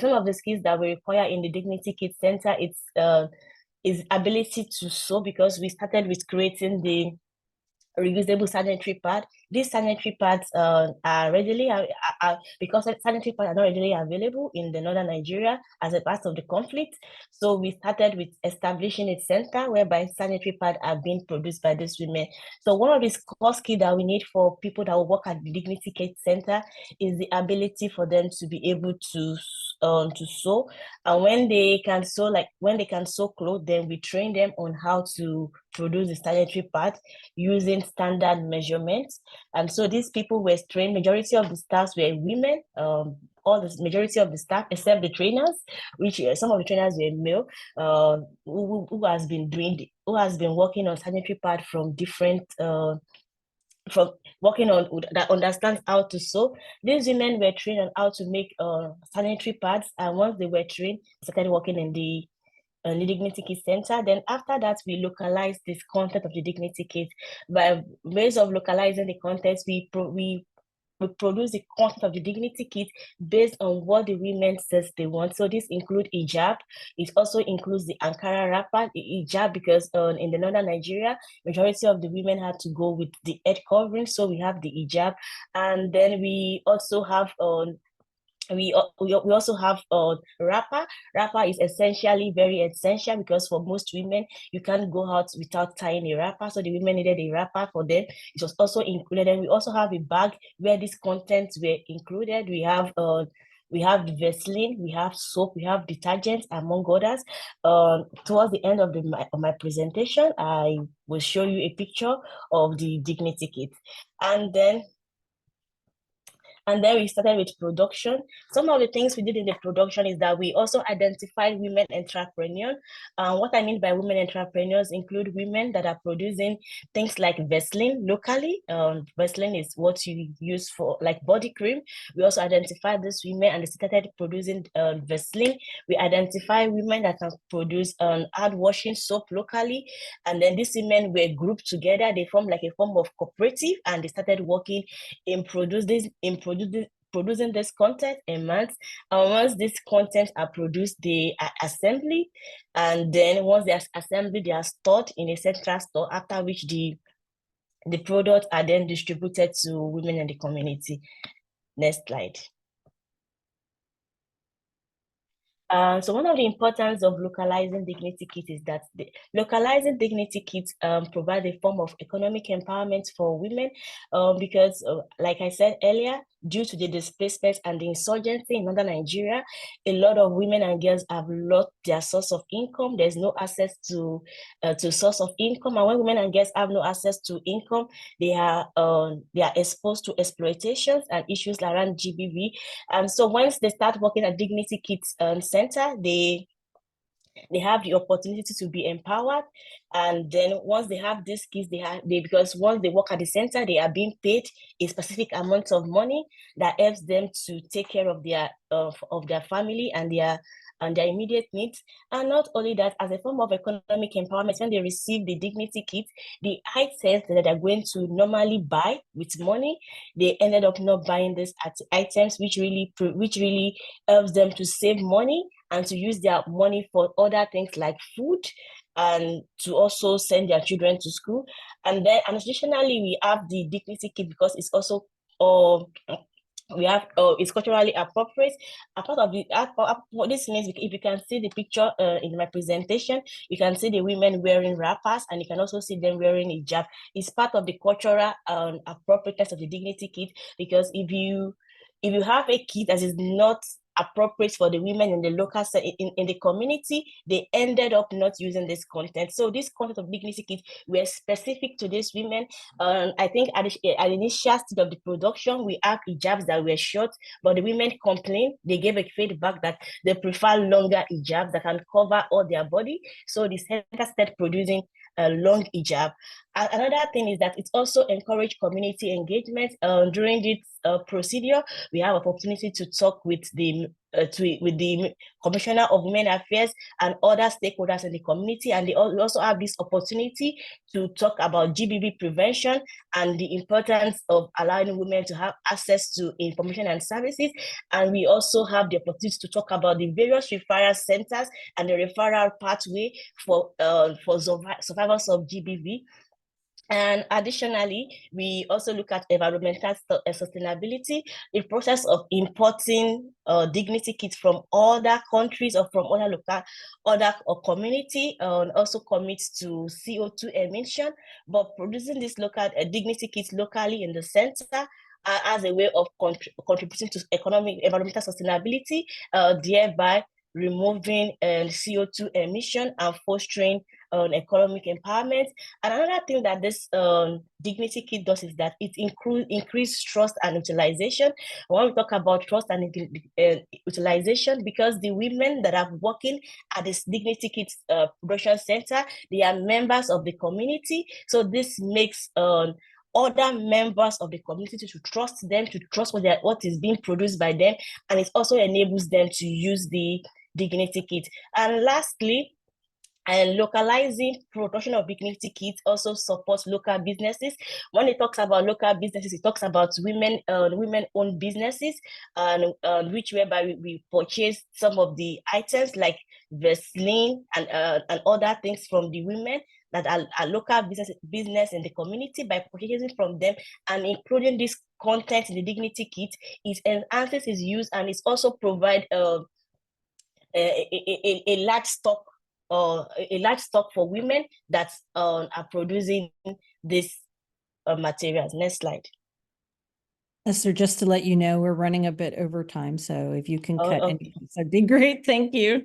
Some of the skills that we require in the dignity kit center, is ability to sew, because we started with creating the reusable sanitary pad. These sanitary pads are readily, because sanitary pads are not readily available in the northern Nigeria as a part of the conflict. So we started with establishing a center whereby sanitary pads are being produced by these women. So one of the core skills that we need for people that will work at the Dignity Kit Center is the ability for them to be able to sew. And when they can sew clothes, then we train them on how to produce the sanitary pad using standard measurements. And so these people were trained. Majority of the staff were women. Majority of the staff, except the trainers, which some of the trainers were male, who has been working on sanitary pad from different from working on that understands how to sew. These women were trained on how to make sanitary pads, and once they were trained, started working in the Dignity Kit Center. Then after that, we localized this content of the Dignity Kit. By ways of localizing the content, we produce the content of the Dignity Kit based on what the women says they want. So this includes hijab. It also includes the Ankara wrapper, the hijab, because in the northern Nigeria, majority of the women had to go with the head covering. So we have the hijab, and then we also have we also have wrapper. Wrapper is essentially very essential, because for most women, you can't go out without tying a wrapper. So the women needed a wrapper for them. It was also included. And we also have a bag where these contents were included. We have the Vaseline, we have soap, we have detergents, among others. Towards the end of my presentation, I will show you a picture of the Dignity Kit. And then we started with production. Some of the things we did in the production is that we also identified women entrepreneurs. What I mean by women entrepreneurs include women that are producing things like Vaseline locally. Vaseline is what you use for like body cream. We also identified these women and they started producing Vaseline. We identify women that can produce hand washing soap locally. And then these women were grouped together. They formed like a form of cooperative, and they started working in producing this content in months. And once these contents are produced, they are assembled, and then once they are assembled, they are stored in a central store, after which the products are then distributed to women in the community. Next slide. So one of the importance of localizing dignity kits is that localizing dignity kits provide a form of economic empowerment for women, because like I said earlier, due to the displacement and the insurgency in northern Nigeria, a lot of women and girls have lost their source of income. There's no access to source of income, and when women and girls have no access to income, they are exposed to exploitations and issues around GBV. And so once they start working at Dignity Kids Center, they have the opportunity to be empowered. And then once they have these skills, because once they work at the center, they are being paid a specific amount of money that helps them to take care of their family and their immediate needs. And not only that, as a form of economic empowerment, when they receive the dignity kit, the items that they're going to normally buy with money, they ended up not buying these items, which really helps them to save money and to use their money for other things like food, and to also send their children to school. And then additionally, we have the dignity kit because it's also we have it's culturally appropriate. A part of what this means, if you can see the picture in my presentation, you can see the women wearing wrappers, and you can also see them wearing hijab. It's part of the cultural appropriateness of the dignity kit, because if you have a kit that is not appropriate for the women in the local in the community, they ended up not using this content. So this content of dignity kits were specific to these women. I think at the initial stage of the production, we have hijabs that were short, but the women complained. They gave a feedback that they prefer longer hijabs that can cover all their body. So the center started producing a long hijab. Another thing is that it also encouraged community engagement. During this procedure, we have opportunity to talk with the Commissioner of Women Affairs and other stakeholders in the community, and we also have this opportunity to talk about GBV prevention and the importance of allowing women to have access to information and services. And we also have the opportunity to talk about the various referral centers and the referral pathway for survivors of GBV. And additionally, we also look at environmental sustainability, the process of importing dignity kits from other countries or from other community, and also commits to CO2 emission, but producing this local dignity kits locally in the center as a way of contributing to economic environmental sustainability, thereby removing CO2 emission and fostering economic empowerment. And another thing that this dignity kit does is that it increases trust and utilization. When we talk about trust and utilization, because the women that are working at this dignity kit production center, they are members of the community. So this makes other members of the community to trust them, to trust what is being produced by them, and it also enables them to use the dignity kit. And lastly, and localizing production of dignity kits also supports local businesses. When it talks about local businesses, it talks about women-owned businesses, and which whereby we purchase some of the items like Vaseline and other things from the women that are local business in the community. By purchasing from them and including this content in the dignity kit, it enhances its use, and it also provide a large stock for women that are producing these materials. Next slide. Esther, just to let you know, we're running a bit over time, so if you can cut any, that'd be great. Thank you.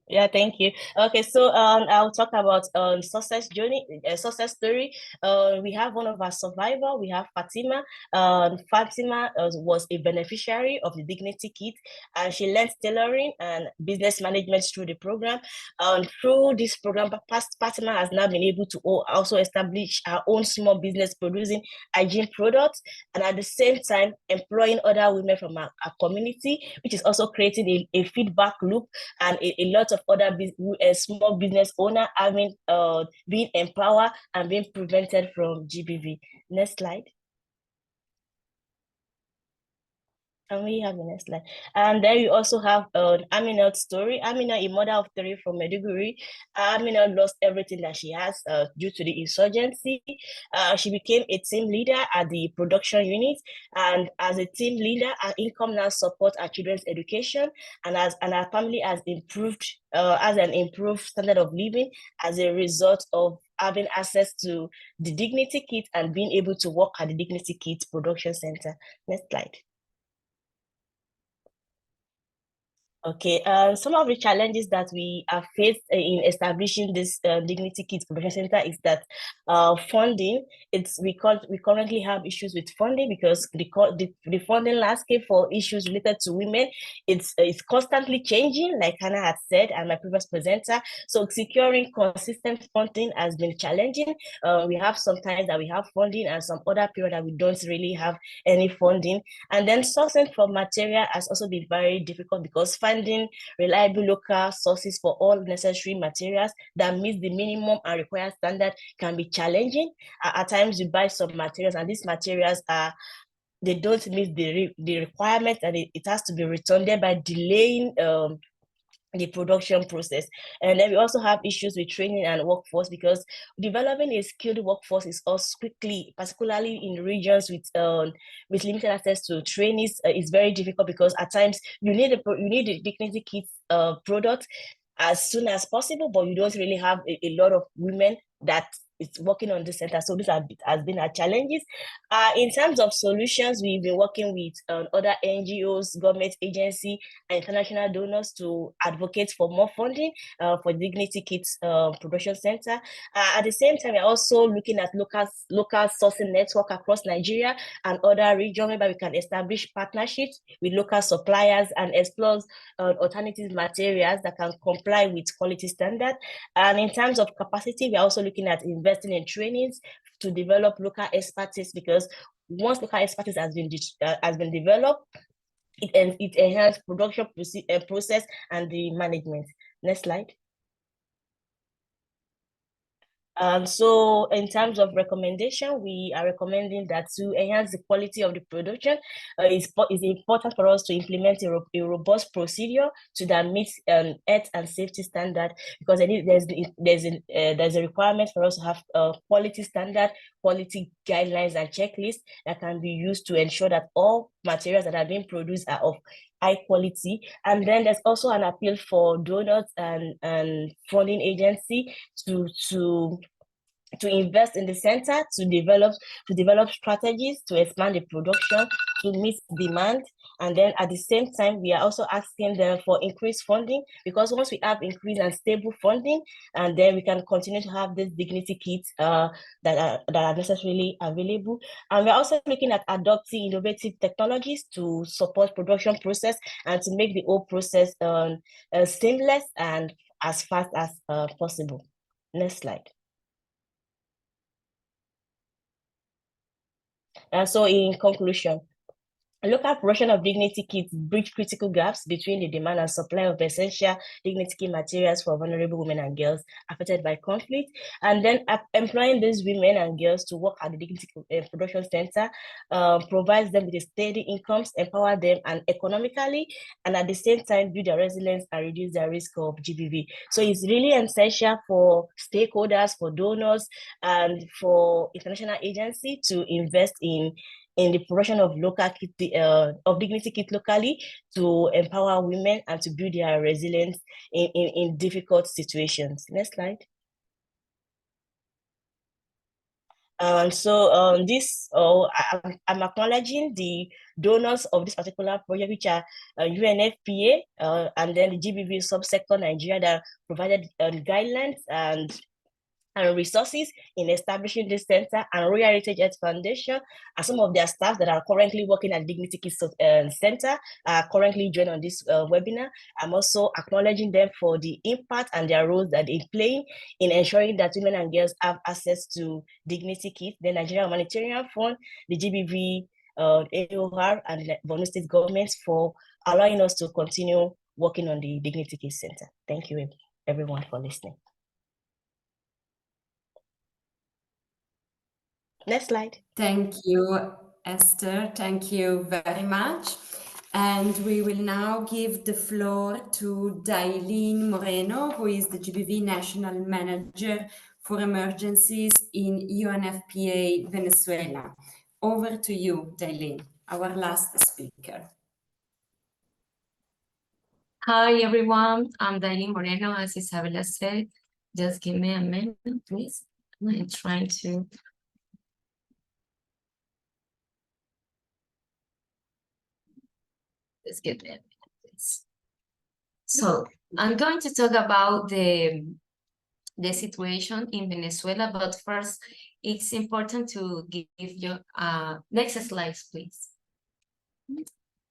Yeah, thank you. Okay, so I'll talk about success story. We have one of our survivors. We have Fatima. Fatima was a beneficiary of the dignity kit, and she learned tailoring and business management through the program. Through this program, Fatima has now been able to also establish her own small business producing hygiene products, and at the same time employing other women from our community, which is also creating a feedback loop, and a lot of other small business owner having being empowered and being prevented from GBV. Next slide. Can we have the next slide? And then we also have Amina's story. Amina, a mother of 3 from Maiduguri. Amina lost everything that she has due to the insurgency. She became a team leader at the production unit, and as a team leader, her income now supports her children's education, and her family has an improved standard of living as a result of having access to the Dignity Kit and being able to work at the Dignity Kit production center. Next slide. Okay, some of the challenges that we have faced in establishing this Dignity Kids Production Center is that funding. We currently have issues with funding because the funding landscape for issues related to women it's constantly changing, like Hannah had said, and my previous presenter. So securing consistent funding has been challenging. We have sometimes that we have funding, and some other period that we don't really have any funding. And then sourcing for material has also been very difficult because finding reliable local sources for all necessary materials that meet the minimum and required standard can be challenging. At times you buy some materials and these materials they don't meet the requirements, and it has to be returned, thereby delaying the production process. And then we also have issues with training and workforce because developing a skilled workforce is also quickly, particularly in regions with limited access to trainees, is very difficult because at times you need the Dignity Kit product as soon as possible, but you don't really have a lot of women that is working on this center. So these has been our challenges. In terms of solutions, we've been working with other NGOs, government agency, and international donors to advocate for more funding for Dignity Kids Production Center. At the same time, we're also looking at local sourcing network across Nigeria and other regions where we can establish partnerships with local suppliers and explore alternative materials that can comply with quality standards. And in terms of capacity, we're also looking at investing in trainings to develop local expertise, because once local expertise has been developed, it enhances production process and the management. Next slide. So in terms of recommendation, we are recommending that to enhance the quality of the production, it's important for us to implement a robust procedure that meets health and safety standard, because there's a requirement for us to have quality standard, quality guidelines and checklists that can be used to ensure that all materials that are being produced are of high quality. And then there's also an appeal for donors and funding agency to invest in the center, to develop strategies to expand the production to meet demand. And then at the same time, we are also asking them for increased funding, because once we have increased and stable funding, and then we can continue to have these Dignity Kits that are necessarily available. And we're also looking at adopting innovative technologies to support production process and to make the whole process seamless and as fast as possible. Next slide. So in conclusion, local production of Dignity Kits bridge critical gaps between the demand and supply of essential Dignity Kit materials for vulnerable women and girls affected by conflict. And then employing these women and girls to work at the Dignity Production Center provides them with a steady incomes, empower them and economically, and at the same time build their resilience and reduce their risk of GBV. So it's really essential for stakeholders, for donors, and for international agencies to invest in the production of Dignity Kit locally, to empower women and to build their resilience in difficult situations. Next slide. So I'm acknowledging the donors of this particular project, which are UNFPA and then the GBViE subsector Nigeria, that provided guidelines and resources in establishing this center, and Royal Heritage Earth Foundation and some of their staff that are currently working at Dignity Kids Center are currently joined on this webinar. I'm also acknowledging them for the impact and their roles that they play in ensuring that women and girls have access to Dignity Kids, the Nigerian Humanitarian Fund, the GBViE, AOR, and the Borno State governments for allowing us to continue working on the Dignity Kids Center. Thank you, everyone, for listening. Next slide. Thank you, Esther. Thank you very much. And we will now give the floor to Dailin Moreno, who is the GBV National Manager for Emergencies in UNFPA Venezuela. Over to you, Dailin, our last speaker. Hi, everyone. I'm Dailin Moreno, as Isabella said. Just give me a minute, please. I'm trying to. Let's get there, please. So I'm going to talk about the situation in Venezuela, but first, it's important to give you next slide, please.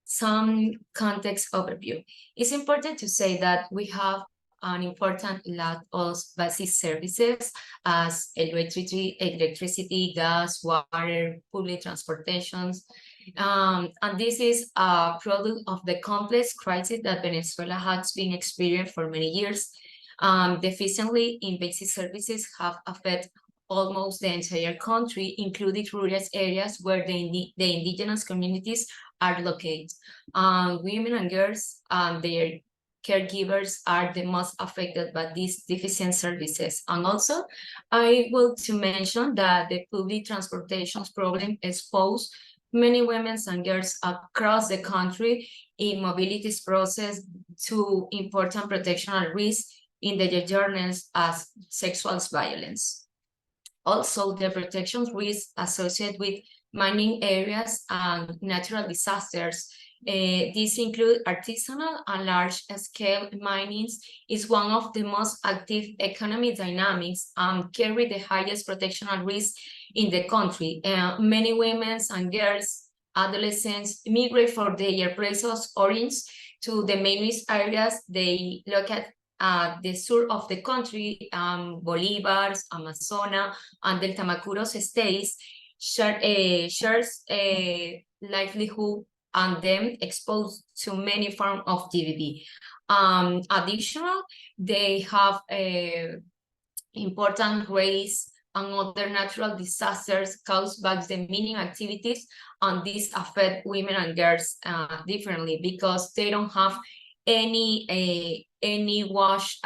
Some context overview. It's important to say that we have an important lot of basic services as electricity, gas, water, public transportations. And this is a product of the complex crisis that Venezuela has been experiencing for many years. Deficiency in basic services have affected almost the entire country, including rural areas where the indigenous communities are located. Women and girls and their caregivers are the most affected by these deficient services. And also, I want to mention that the public transportation problem exposed many women and girls across the country in mobility process to important protection and risk in their journeys as sexual violence. Also, the protection risks associated with mining areas and natural disasters. These include artisanal and large-scale mining is one of the most active economic dynamics and carry the highest protection and risk in the country. Many women and girls, adolescents migrate for their place of origin to the main areas they look at the sur of the country, Bolívar, Amazonas, and Delta Macuros states shares livelihood and them exposed to many forms of GBV. Additional, they have important race and other natural disasters caused by the mining activities, and these affect women and girls differently because they don't have any wash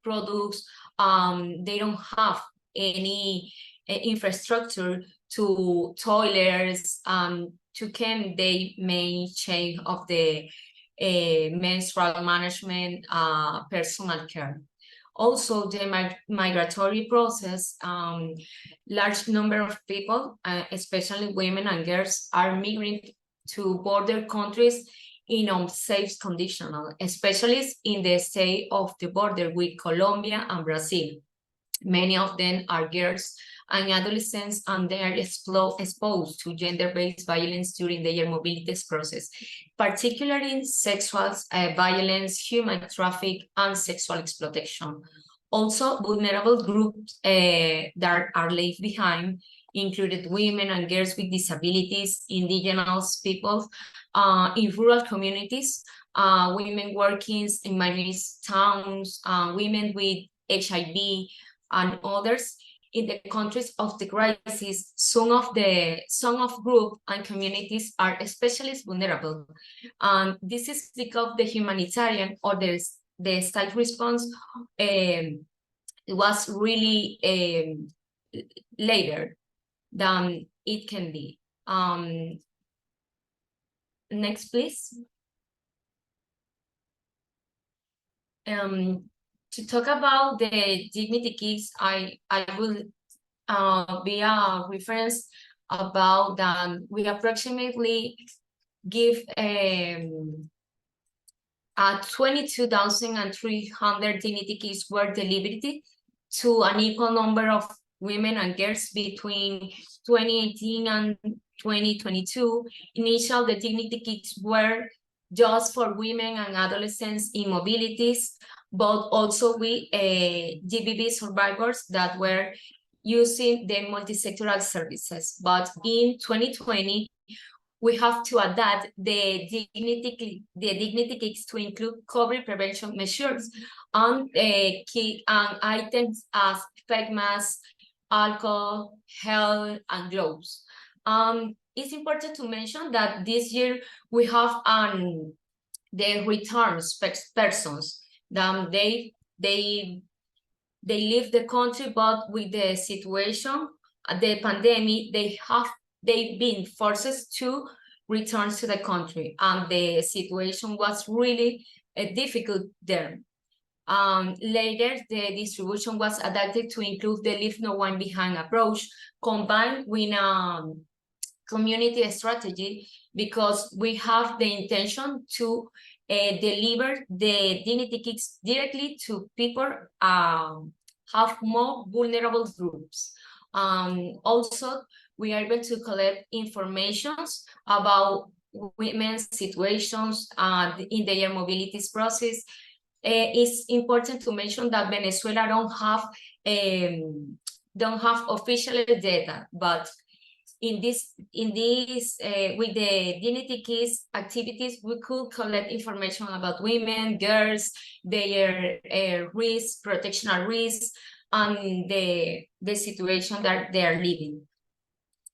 products. They don't have any infrastructure to toilets to can they main chain of the menstrual management, personal care. Also, the migratory process, large number of people, especially women and girls, are migrating to border countries in unsafe conditions, especially in the state of the border with Colombia and Brazil. Many of them are girls and adolescents, and they are exposed to gender-based violence during their mobility process, particularly sexual violence, human trafficking, and sexual exploitation. Also, vulnerable groups that are left behind included women and girls with disabilities, indigenous people in rural communities, women working in minority towns, women with HIV, and others. In the countries of the crisis, some of groups and communities are especially vulnerable. This is because the humanitarian or the state response was really later than it can be. Next, please. To talk about the dignity kits, I will be a reference about that we approximately give 22,300 dignity kits were delivered to an equal number of women and girls between 2018 and 2022. Initially, the dignity kits were just for women and adolescents in mobilities, but also with GBV survivors that were using the multi-sectoral services. But in 2020, we have to adapt the dignity kits to include COVID prevention measures and key items as face masks, alcohol, gel, and gloves. it's important to mention that this year we have the returns persons. They leave the country, but with the situation, the pandemic, they've been forced to return to the country, and the situation was really difficult there. Later, the distribution was adapted to include the leave no one behind approach, combined with community strategy, because we have the intention to deliver the dignity kits directly to people have more vulnerable groups. Also, we are able to collect information about women's situations in their mobilities process. It's important to mention that Venezuela don't have official data, but in this with the dignity kits activities, we could collect information about women, girls, their risk, protectional risks, and the situation that they are living.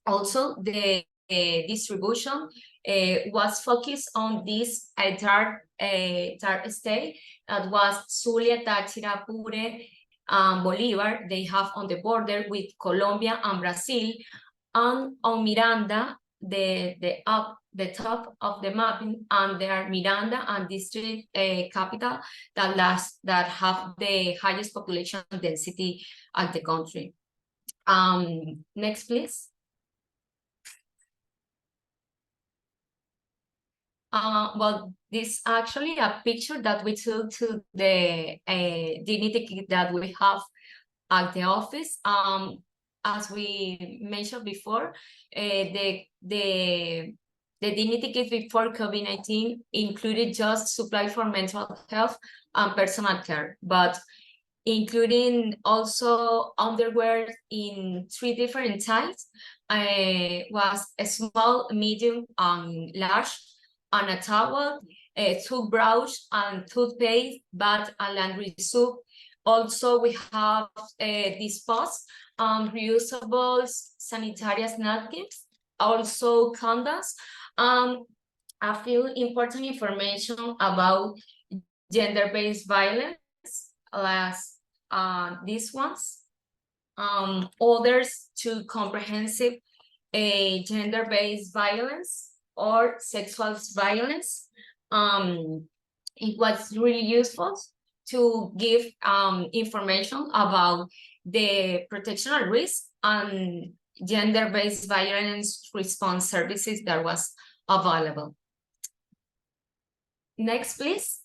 Also, the distribution was focused on this dark state that was Zulia, Táchira, Apure, Bolivar. They have on the border with Colombia and Brazil, and on Miranda, the top of the mapping, and there are Miranda and district capital that have the highest population density of the country. Next, please. Well, this actually a picture that we took to the dignity kit that we have at the office. As we mentioned before, the dignity kit before COVID-19 included just supply for mental health and personal care, but including also underwear in 3 different types, was a small, medium, and large, and a towel, a toothbrush, and toothpaste, bath, and laundry soap. Also, we have disposed reusable sanitary napkins, also condoms, a few important information about gender-based violence, as these ones. Others to comprehensive gender-based violence or sexual violence. It was really useful to give information about the protectional risk and gender-based violence response services that was available. Next, please.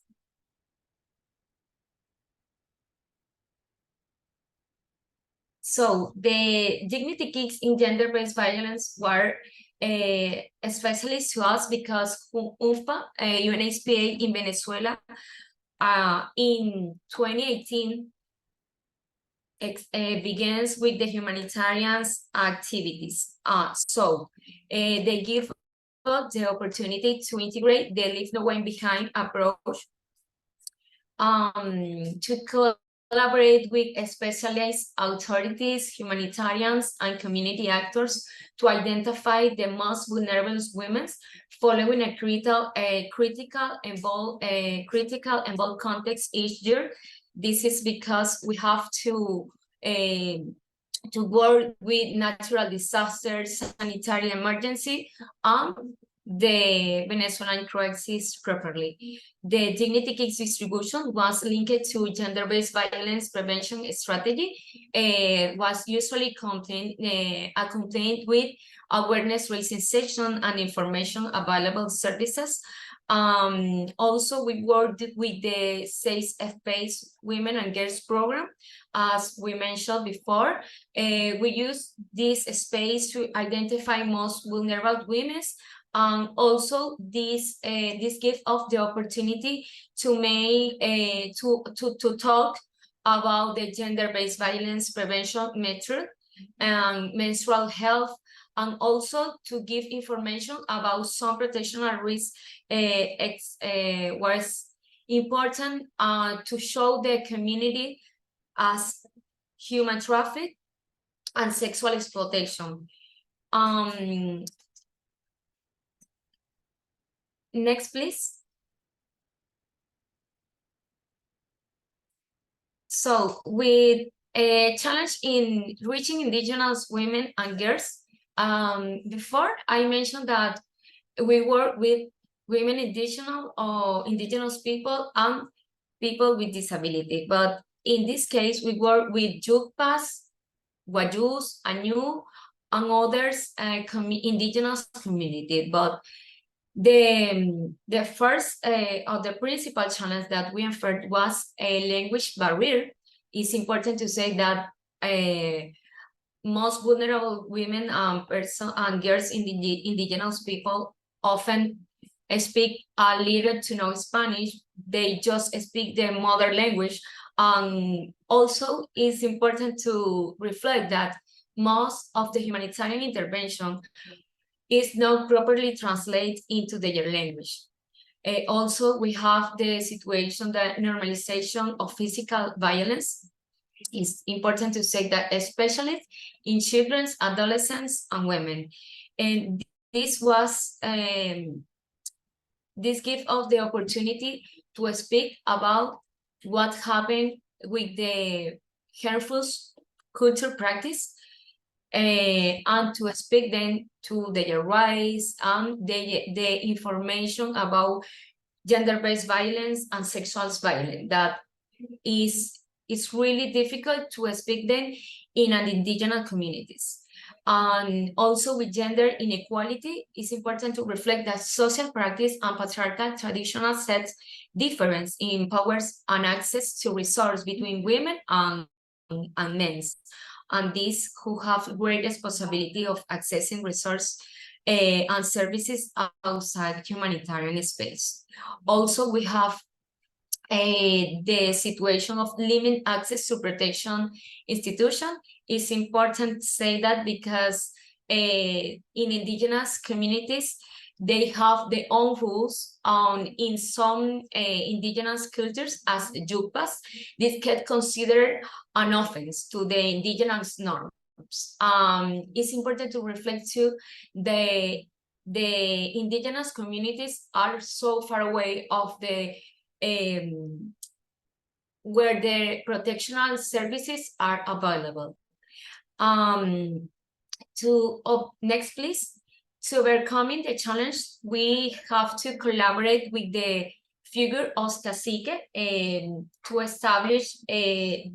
So the dignity kits in gender-based violence were especially to us because UNFPA, UNHPA in Venezuela, in 2018 begins with the humanitarian activities. So they give us the opportunity to integrate the leave no one behind approach, to collaborate with specialized authorities, humanitarians, and community actors to identify the most vulnerable women, following a critical involved context each year. This is because we have to work with natural disasters, sanitary emergency, and the Venezuelan crisis properly. The dignity kits distribution was linked to gender-based violence prevention strategy. Was usually accompanied with awareness raising section and information available services. Also, we worked with the Safe Space Women and Girls program. As we mentioned before, we use this space to identify most vulnerable women. Also, this gives us the opportunity to make to talk about the gender-based violence prevention method and menstrual health, and also to give information about some protectional risks. Was important to show the community as human trafficking and sexual exploitation. Next, please. So with a challenge in reaching indigenous women and girls, before I mentioned that we work with women indigenous people and people with disability. But in this case, we work with Yukpas, Wayús, Añú, and others indigenous community. But the first or the principal challenge that we encountered was a language barrier. It's important to say that most vulnerable women and girls in the indigenous people often speak a little to no Spanish. They just speak their mother language. Also, it's important to reflect that most of the humanitarian intervention is not properly translated into their language. Also, we have the situation, the normalization of physical violence. It's important to say that especially in children, adolescents, and women. And this gives us the opportunity to speak about what happened with the harmful culture practice, and to speak then to their rights and the information about gender-based violence and sexual violence that it's really difficult to speak them in an indigenous communities. And also with gender inequality, it's important to reflect that social practice and patriarchal traditional sets difference in powers and access to resources between women and men. And these who have great responsibility of accessing resources and services outside humanitarian space. Also, we have the situation of limited access to protection institution. It's important to say that because in indigenous communities, they have their own rules in some indigenous cultures as Yukpas. This can consider an offense to the indigenous norms. It's important to reflect too the indigenous communities are so far away of the where the protectional services are available. Next, please. To overcoming the challenge, we have to collaborate with the figure of cacique to establish a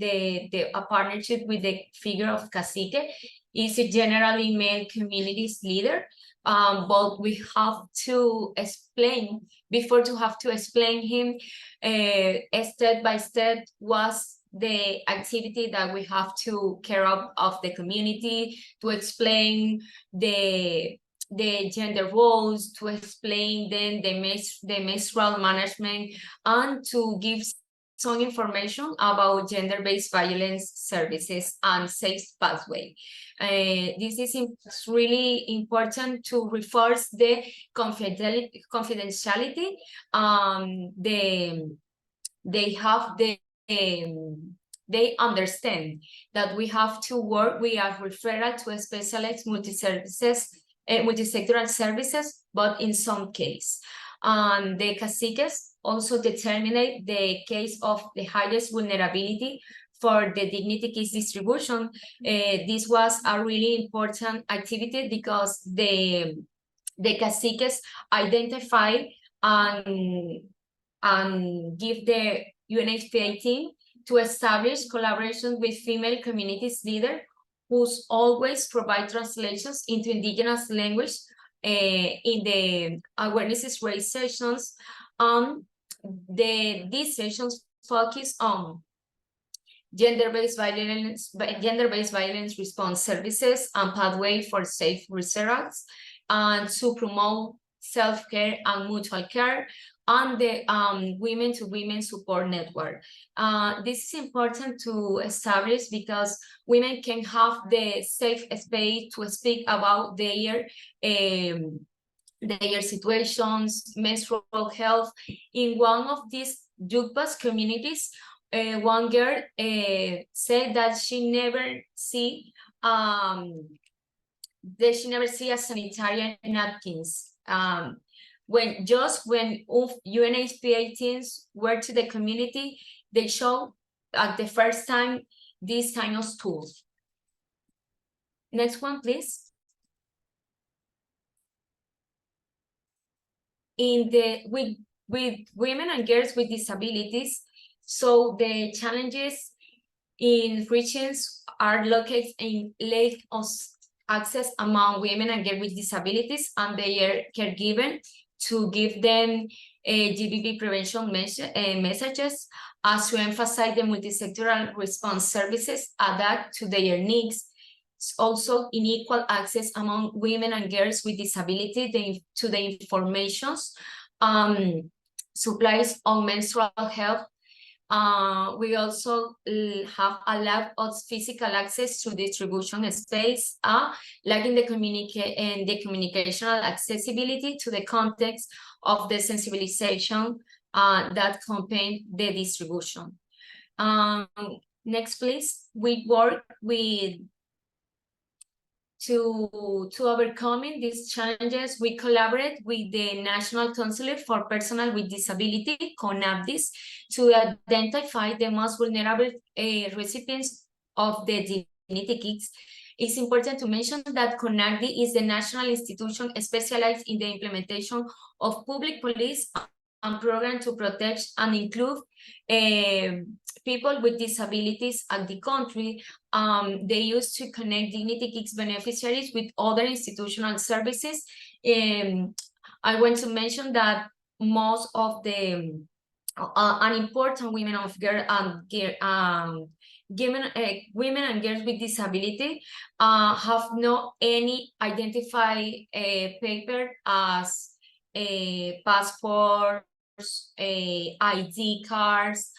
partnership with the figure of cacique. Is a generally male communities leader, but we have to explain him step by step was the activity that we have to care of the community, to explain the gender roles, to explain then the menstrual management, and to give some information about gender-based violence services and safe pathway. This is really important to reinforce the confidentiality. They understand that we have to work. We are referred to a specialized multi-sectoral services, but in some case. The caciques also determine the case of the highest vulnerability for the dignity case distribution. This was a really important activity because the caciques identify and give the UNHPA team to establish collaboration with female communities leaders who always provide translations into indigenous language in the awareness raise sessions. These sessions focus on gender-based violence response services and pathway for safe referrals, and to promote self-care and mutual care, and the women-to-women support network. This is important to establish because women can have the safe space to speak about their situations, menstrual health. In one of these Yukpas communities, one girl said that she never see a sanitary napkins. when UNHPA teams were to the community, they showed at the first time these kind of tools. Next one, please. With women and girls with disabilities, so the challenges in regions are located in lack of access among women and girls with disabilities, and they are caregivers to give them GBV prevention messages, as to emphasize the multisectoral response services adapt to their needs. Also, unequal access among women and girls with disability to the informations, supplies on menstrual health. We also have a lack of physical access to distribution space, lacking the communicational accessibility to the context of the sensibilization that accompany the distribution. Next, please. We work to overcoming these challenges. We collaborate with the National Council for Persons with Disability, CONAPDIS, to identify the most vulnerable recipients of the dignity kits. It's important to mention that CONAPDIS is the national institution specialized in the implementation of public policy and program to protect and include people with disabilities at the country. They used to connect dignity kits beneficiaries with other institutional services. I want to mention that most of the unimportant women and girls with disability have no any identified paper as passports, ID cards.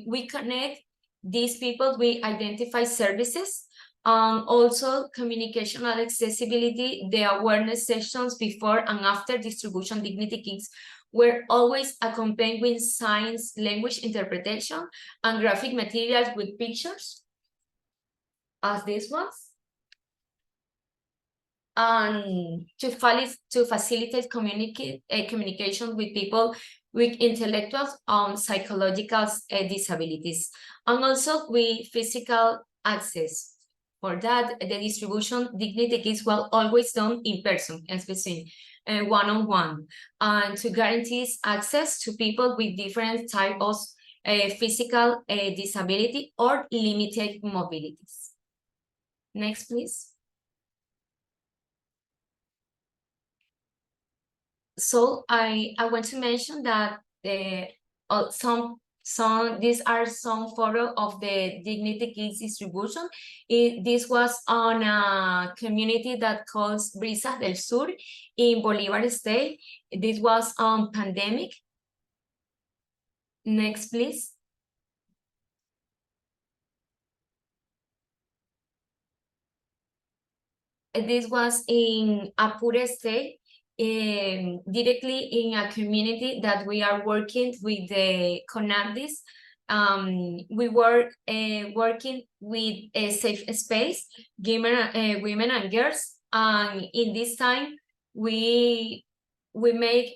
We connect these people with identified services, also communicational accessibility. The awareness sessions before and after distribution dignity kits were always accompanied with signs, language interpretation, and graphic materials with pictures, as these ones. And to facilitate communication with people with intellectual and psychological disabilities, and also with physical access. For that, the distribution dignity kits were always done in person, especially one-on-one, and to guarantee access to people with different types of physical disability or limited mobilities. Next, please. So I want to mention that these are some photos of the dignity kits distribution. This was on a community that calls Brisas del Sur in Bolívar State. This was on pandemic. Next, please. This was in Apure State. Directly in a community that we are working with the CONAPDIS. We were working with a safe space, women and girls, and in this time we make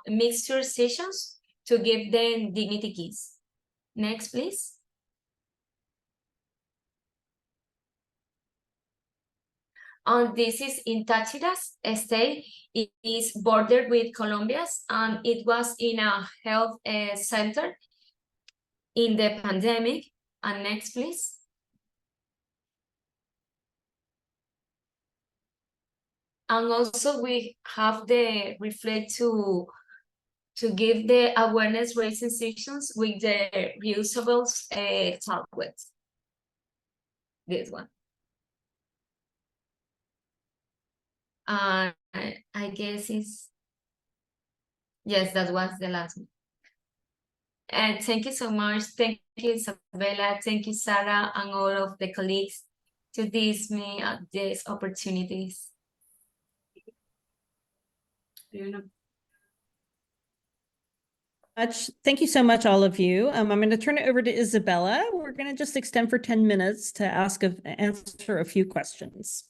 mixture sessions to give them dignity kits. Next, please. And this is in Táchira State. It is bordered with Colombia, and it was in a health center in the pandemic. And next, please. And also we have the reflect to give the awareness raising sessions with the reusable tablets. This one. I guess yes, that was the last one. And thank you so much. Thank you, Isabella. Thank you, Sarah, and all of the colleagues to these opportunities. Thank you so much, all of you. I'm going to turn it over to Isabella. We're going to just extend for 10 minutes to answer a few questions.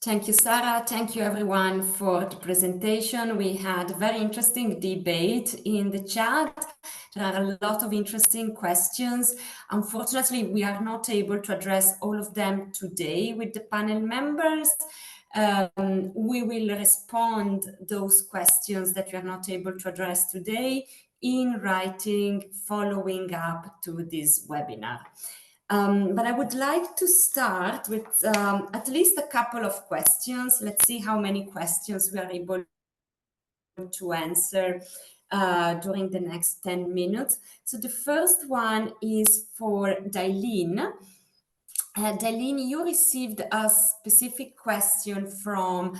Thank you, Sarah. Thank you, everyone, for the presentation. We had a very interesting debate in the chat. There are a lot of interesting questions. Unfortunately, we are not able to address all of them today with the panel members. We will respond those questions that we are not able to address today in writing following up to this webinar. But I would like to start with at least a couple of questions. Let's see how many questions we are able to answer during the next 10 minutes. So the first one is for Dailene. Dailene, you received a specific question from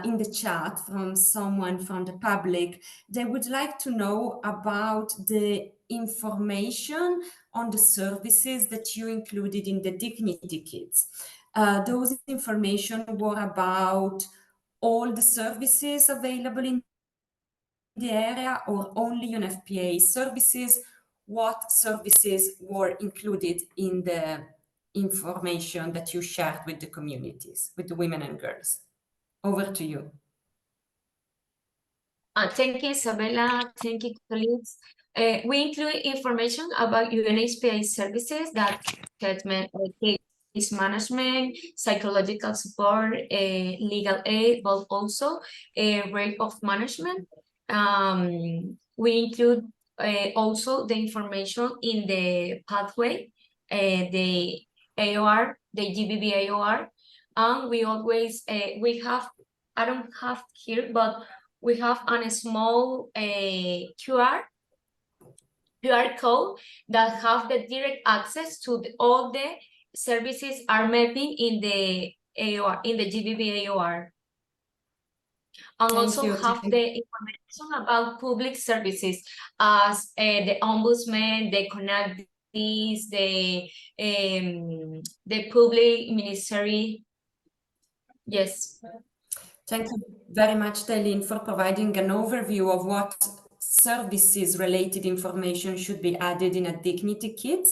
in the chat from someone from the public. They would like to know about the information on the services that you included in the Dignity Kits. Those information were about all the services available in the area or only UNFPA services. What services were included in the information that you shared with the communities, with the women and girls? Over to you. Thank you, Isabella. Thank you, colleagues. We include information about UNHPA services that treatment, case management, psychological support, legal aid, but also rate of management. We include also the information in the pathway, the AOR, the GBViE AOR, and we always, we have, I don't have here, but we have a small QR code that have the direct access to all the services are mapping in the AOR, in the GBViE AOR. And also have the information about public services as the ombudsman, the connectees, the public ministry. Yes. Thank you very much, Dailene, for providing an overview of what services-related information should be added in a Dignity Kit.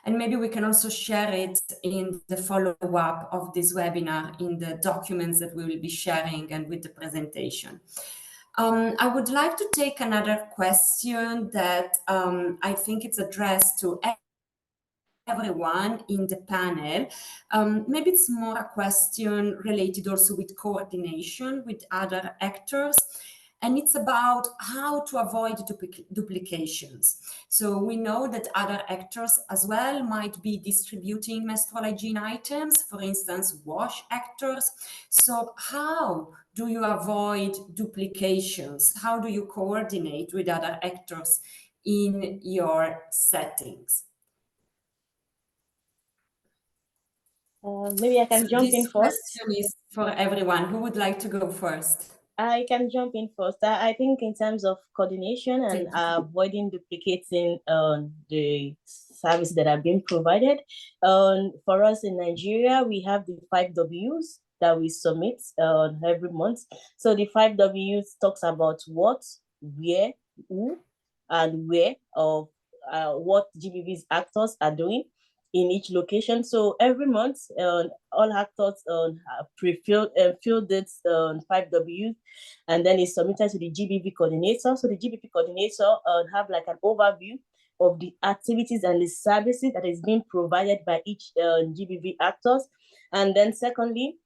And maybe we can also share it in the follow-up of this webinar in the documents that we will be sharing and with the presentation. I would like to take another question that I think it's addressed to everyone in the panel. Maybe it's more a question related also with coordination with other actors. And it's about how to avoid duplications. So we know that other actors as well might be distributing menstrual hygiene items, for instance, wash actors. So how do you avoid duplications? How do you coordinate with other actors in your settings? Maybe I can jump in first. This question is for everyone. Who would like to go first? I can jump in first. I think in terms of coordination and avoiding duplicating the services that are being provided, for us in Nigeria, we have the 5 Ws that we submit every month. So the 5 Ws talks about what, where, who, and where of what GBV's actors are doing in each location. So every month, all actors fill this 5 Ws, and then it's submitted to the GBV coordinator. So the GBV coordinator have like an overview of the activities and the services that is being provided by each GBV actors. And then secondly,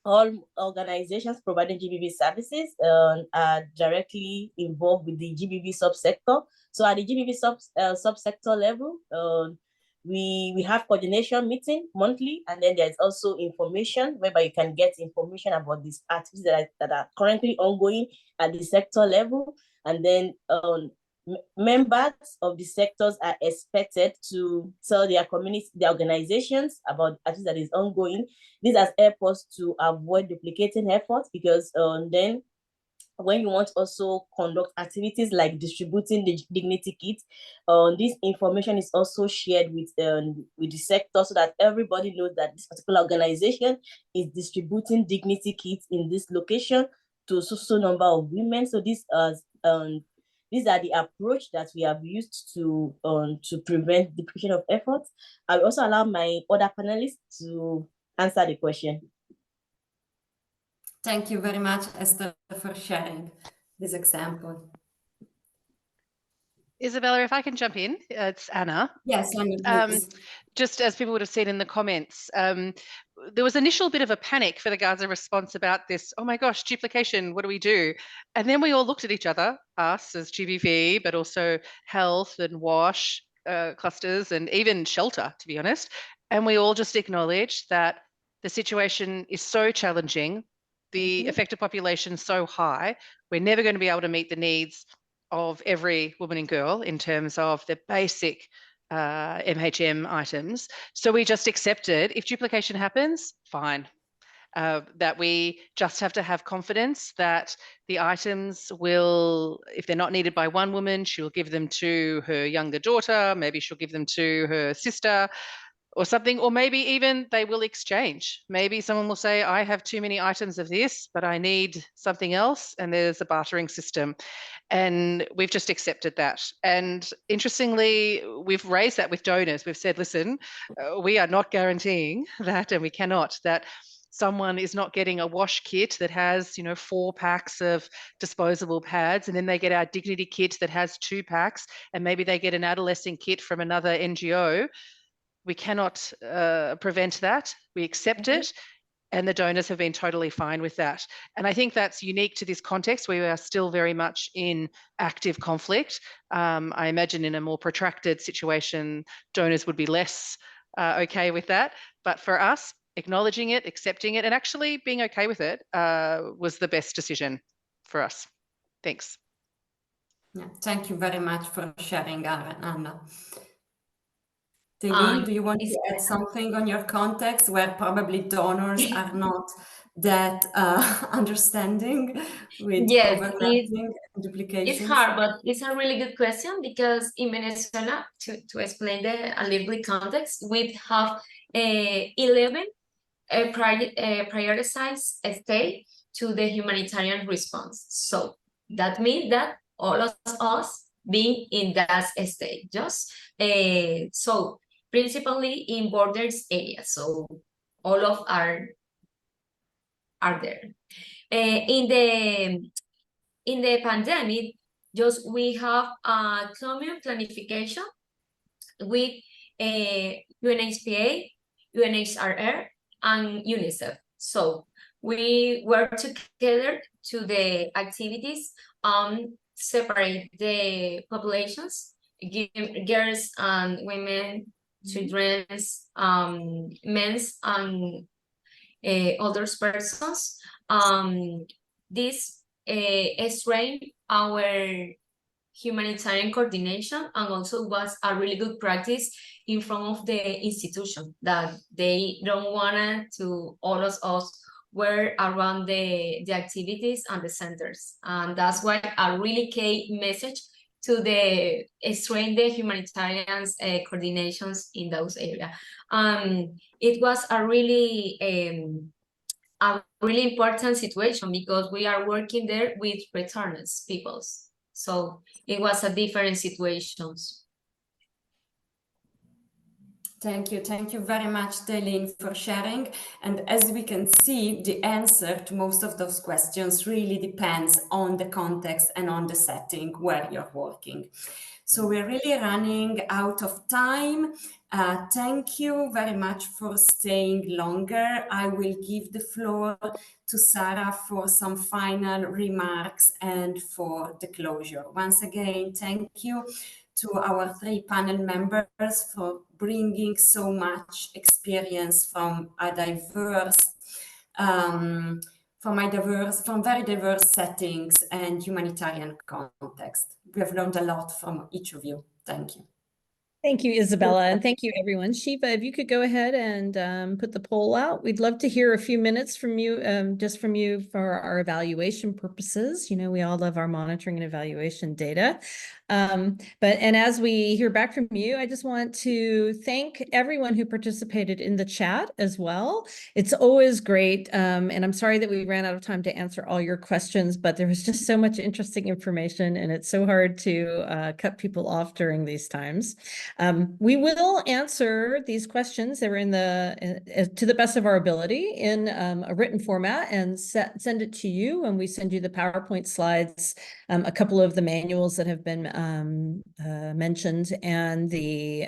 all organizations providing GBV services are directly involved with the GBV subsector. So at the GBV subsector level, we have coordination meeting monthly, and then there's also information whereby you can get information about these activities that are currently ongoing at the sector level. And then members of the sectors are expected to tell their community, their organizations about activities that is ongoing. This has helped us to avoid duplicating efforts, because then when you want to also conduct activities like distributing the Dignity Kit, this information is also shared with the sector, so that everybody knows that this particular organization is distributing Dignity Kits in this location to so number of women. So these are the approach that we have used to prevent duplication of efforts. I will also allow my other panelists to answer the question. Thank you very much, Esther, for sharing this example. Isabella, if I can jump in, it's Anna. Yes, Anna, please. Just as people would have seen in the comments, there was initial bit of a panic for the Gaza response about this, oh my gosh, duplication, what do we do? And then we all looked at each other, us as GBViE, but also health and WASH clusters and even shelter, to be honest. And we all just acknowledged that the situation is so challenging, the affected population so high, we're never going to be able to meet the needs of every woman and girl in terms of the basic MHM items. So we just accepted if duplication happens, fine. That we just have to have confidence that the items will, if they're not needed by one woman, she'll give them to her younger daughter, maybe she'll give them to her sister or something, or maybe even they will exchange. Maybe someone will say, I have too many items of this, but I need something else, and there's a bartering system. And we've just accepted that. And interestingly, we've raised that with donors. We've said, listen, we are not guaranteeing that, and we cannot, that someone is not getting a wash kit that has, 4 packs of disposable pads, and then they get our dignity kit that has 2 packs, and maybe they get an adolescent kit from another NGO. We cannot prevent that. We accept it. And the donors have been totally fine with that. And I think that's unique to this context where we are still very much in active conflict. I imagine in a more protracted situation, donors would be less okay with that. But for us, acknowledging it, accepting it, and actually being okay with it was the best decision for us. Thanks. Yeah, thank you very much for sharing, Anna. Teline, do you want to add something on your context where probably donors are not that understanding with overlapping duplications? It's hard, but it's a really good question because in Venezuela, to explain a little bit context, we have 11 prioritized state to the humanitarian response. So that means that all of us being in that state, just so principally in borders areas. So all of are there. In the pandemic, just we have a common planification with UNHCR, UNHCR, and UNICEF. So we work together to the activities, separate the populations, give girls and women, children, men's and older persons. This strengthened our humanitarian coordination and also was a really good practice in front of the institution that they don't want to all of us were around the activities and the centers. And that's why a really key message to the strengthen the humanitarian coordinations in those areas. It was a really important situation because we are working there with returners peoples. So it was a different situation. Thank you very much, Teline, for sharing. And as we can see, the answer to most of those questions really depends on the context and on the setting where you're working. So we're really running out of time. Thank you very much for staying longer. I will give the floor to Sarah for some final remarks and for the closure. Once again, thank you to our 3 panel members for bringing so much experience from a from very diverse settings and humanitarian context. We have learned a lot from each of you. Thank you. Thank you, Isabella, and thank you, everyone. Shiva, if you could go ahead and put the poll out. We'd love to hear a few minutes from you, just from you for our evaluation purposes. We all love our monitoring and evaluation data. And as we hear back from you, I just want to thank everyone who participated in the chat as well. It's always great, and I'm sorry that we ran out of time to answer all your questions, but there was just so much interesting information, and it's so hard to cut people off during these times. We will answer these questions that were to the best of our ability in a written format and send it to you. And we send you the PowerPoint slides, a couple of the manuals that have been mentioned, and the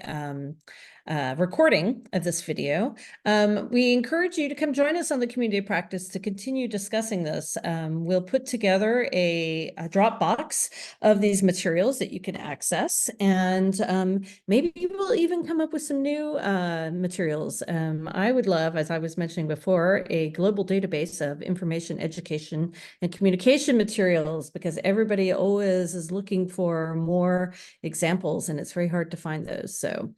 recording of this video. We encourage you to come join us on the community of practice to continue discussing this. We'll put together a Dropbox of these materials that you can access, and maybe we'll even come up with some new materials. I would love, as I was mentioning before, a global database of information, education, and communication materials, because everybody always is looking for more examples, and it's very hard to find those. So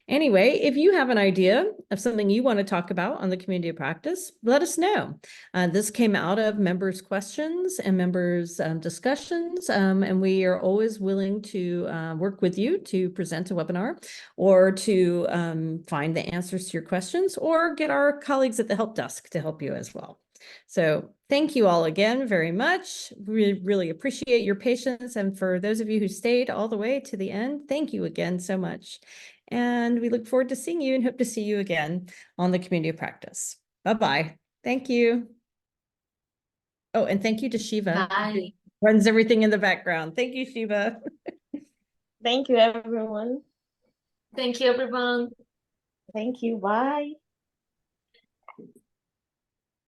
anyway, if you have an idea of something you want to talk about on the community of practice, let us know. This came out of members' questions and members' discussions, and we are always willing to work with you to present a webinar or to find the answers to your questions, or get our colleagues at the help desk to help you as well. So thank you all again very much. We really appreciate your patience. And for those of you who stayed all the way to the end, thank you again so much. And we look forward to seeing you and hope to see you again on the community of practice. Bye-bye. Thank you. Oh, and thank you to Shiva. Bye. Runs everything in the background. Thank you, Shiva. Thank you, everyone. Thank you, everyone. Thank you. Bye.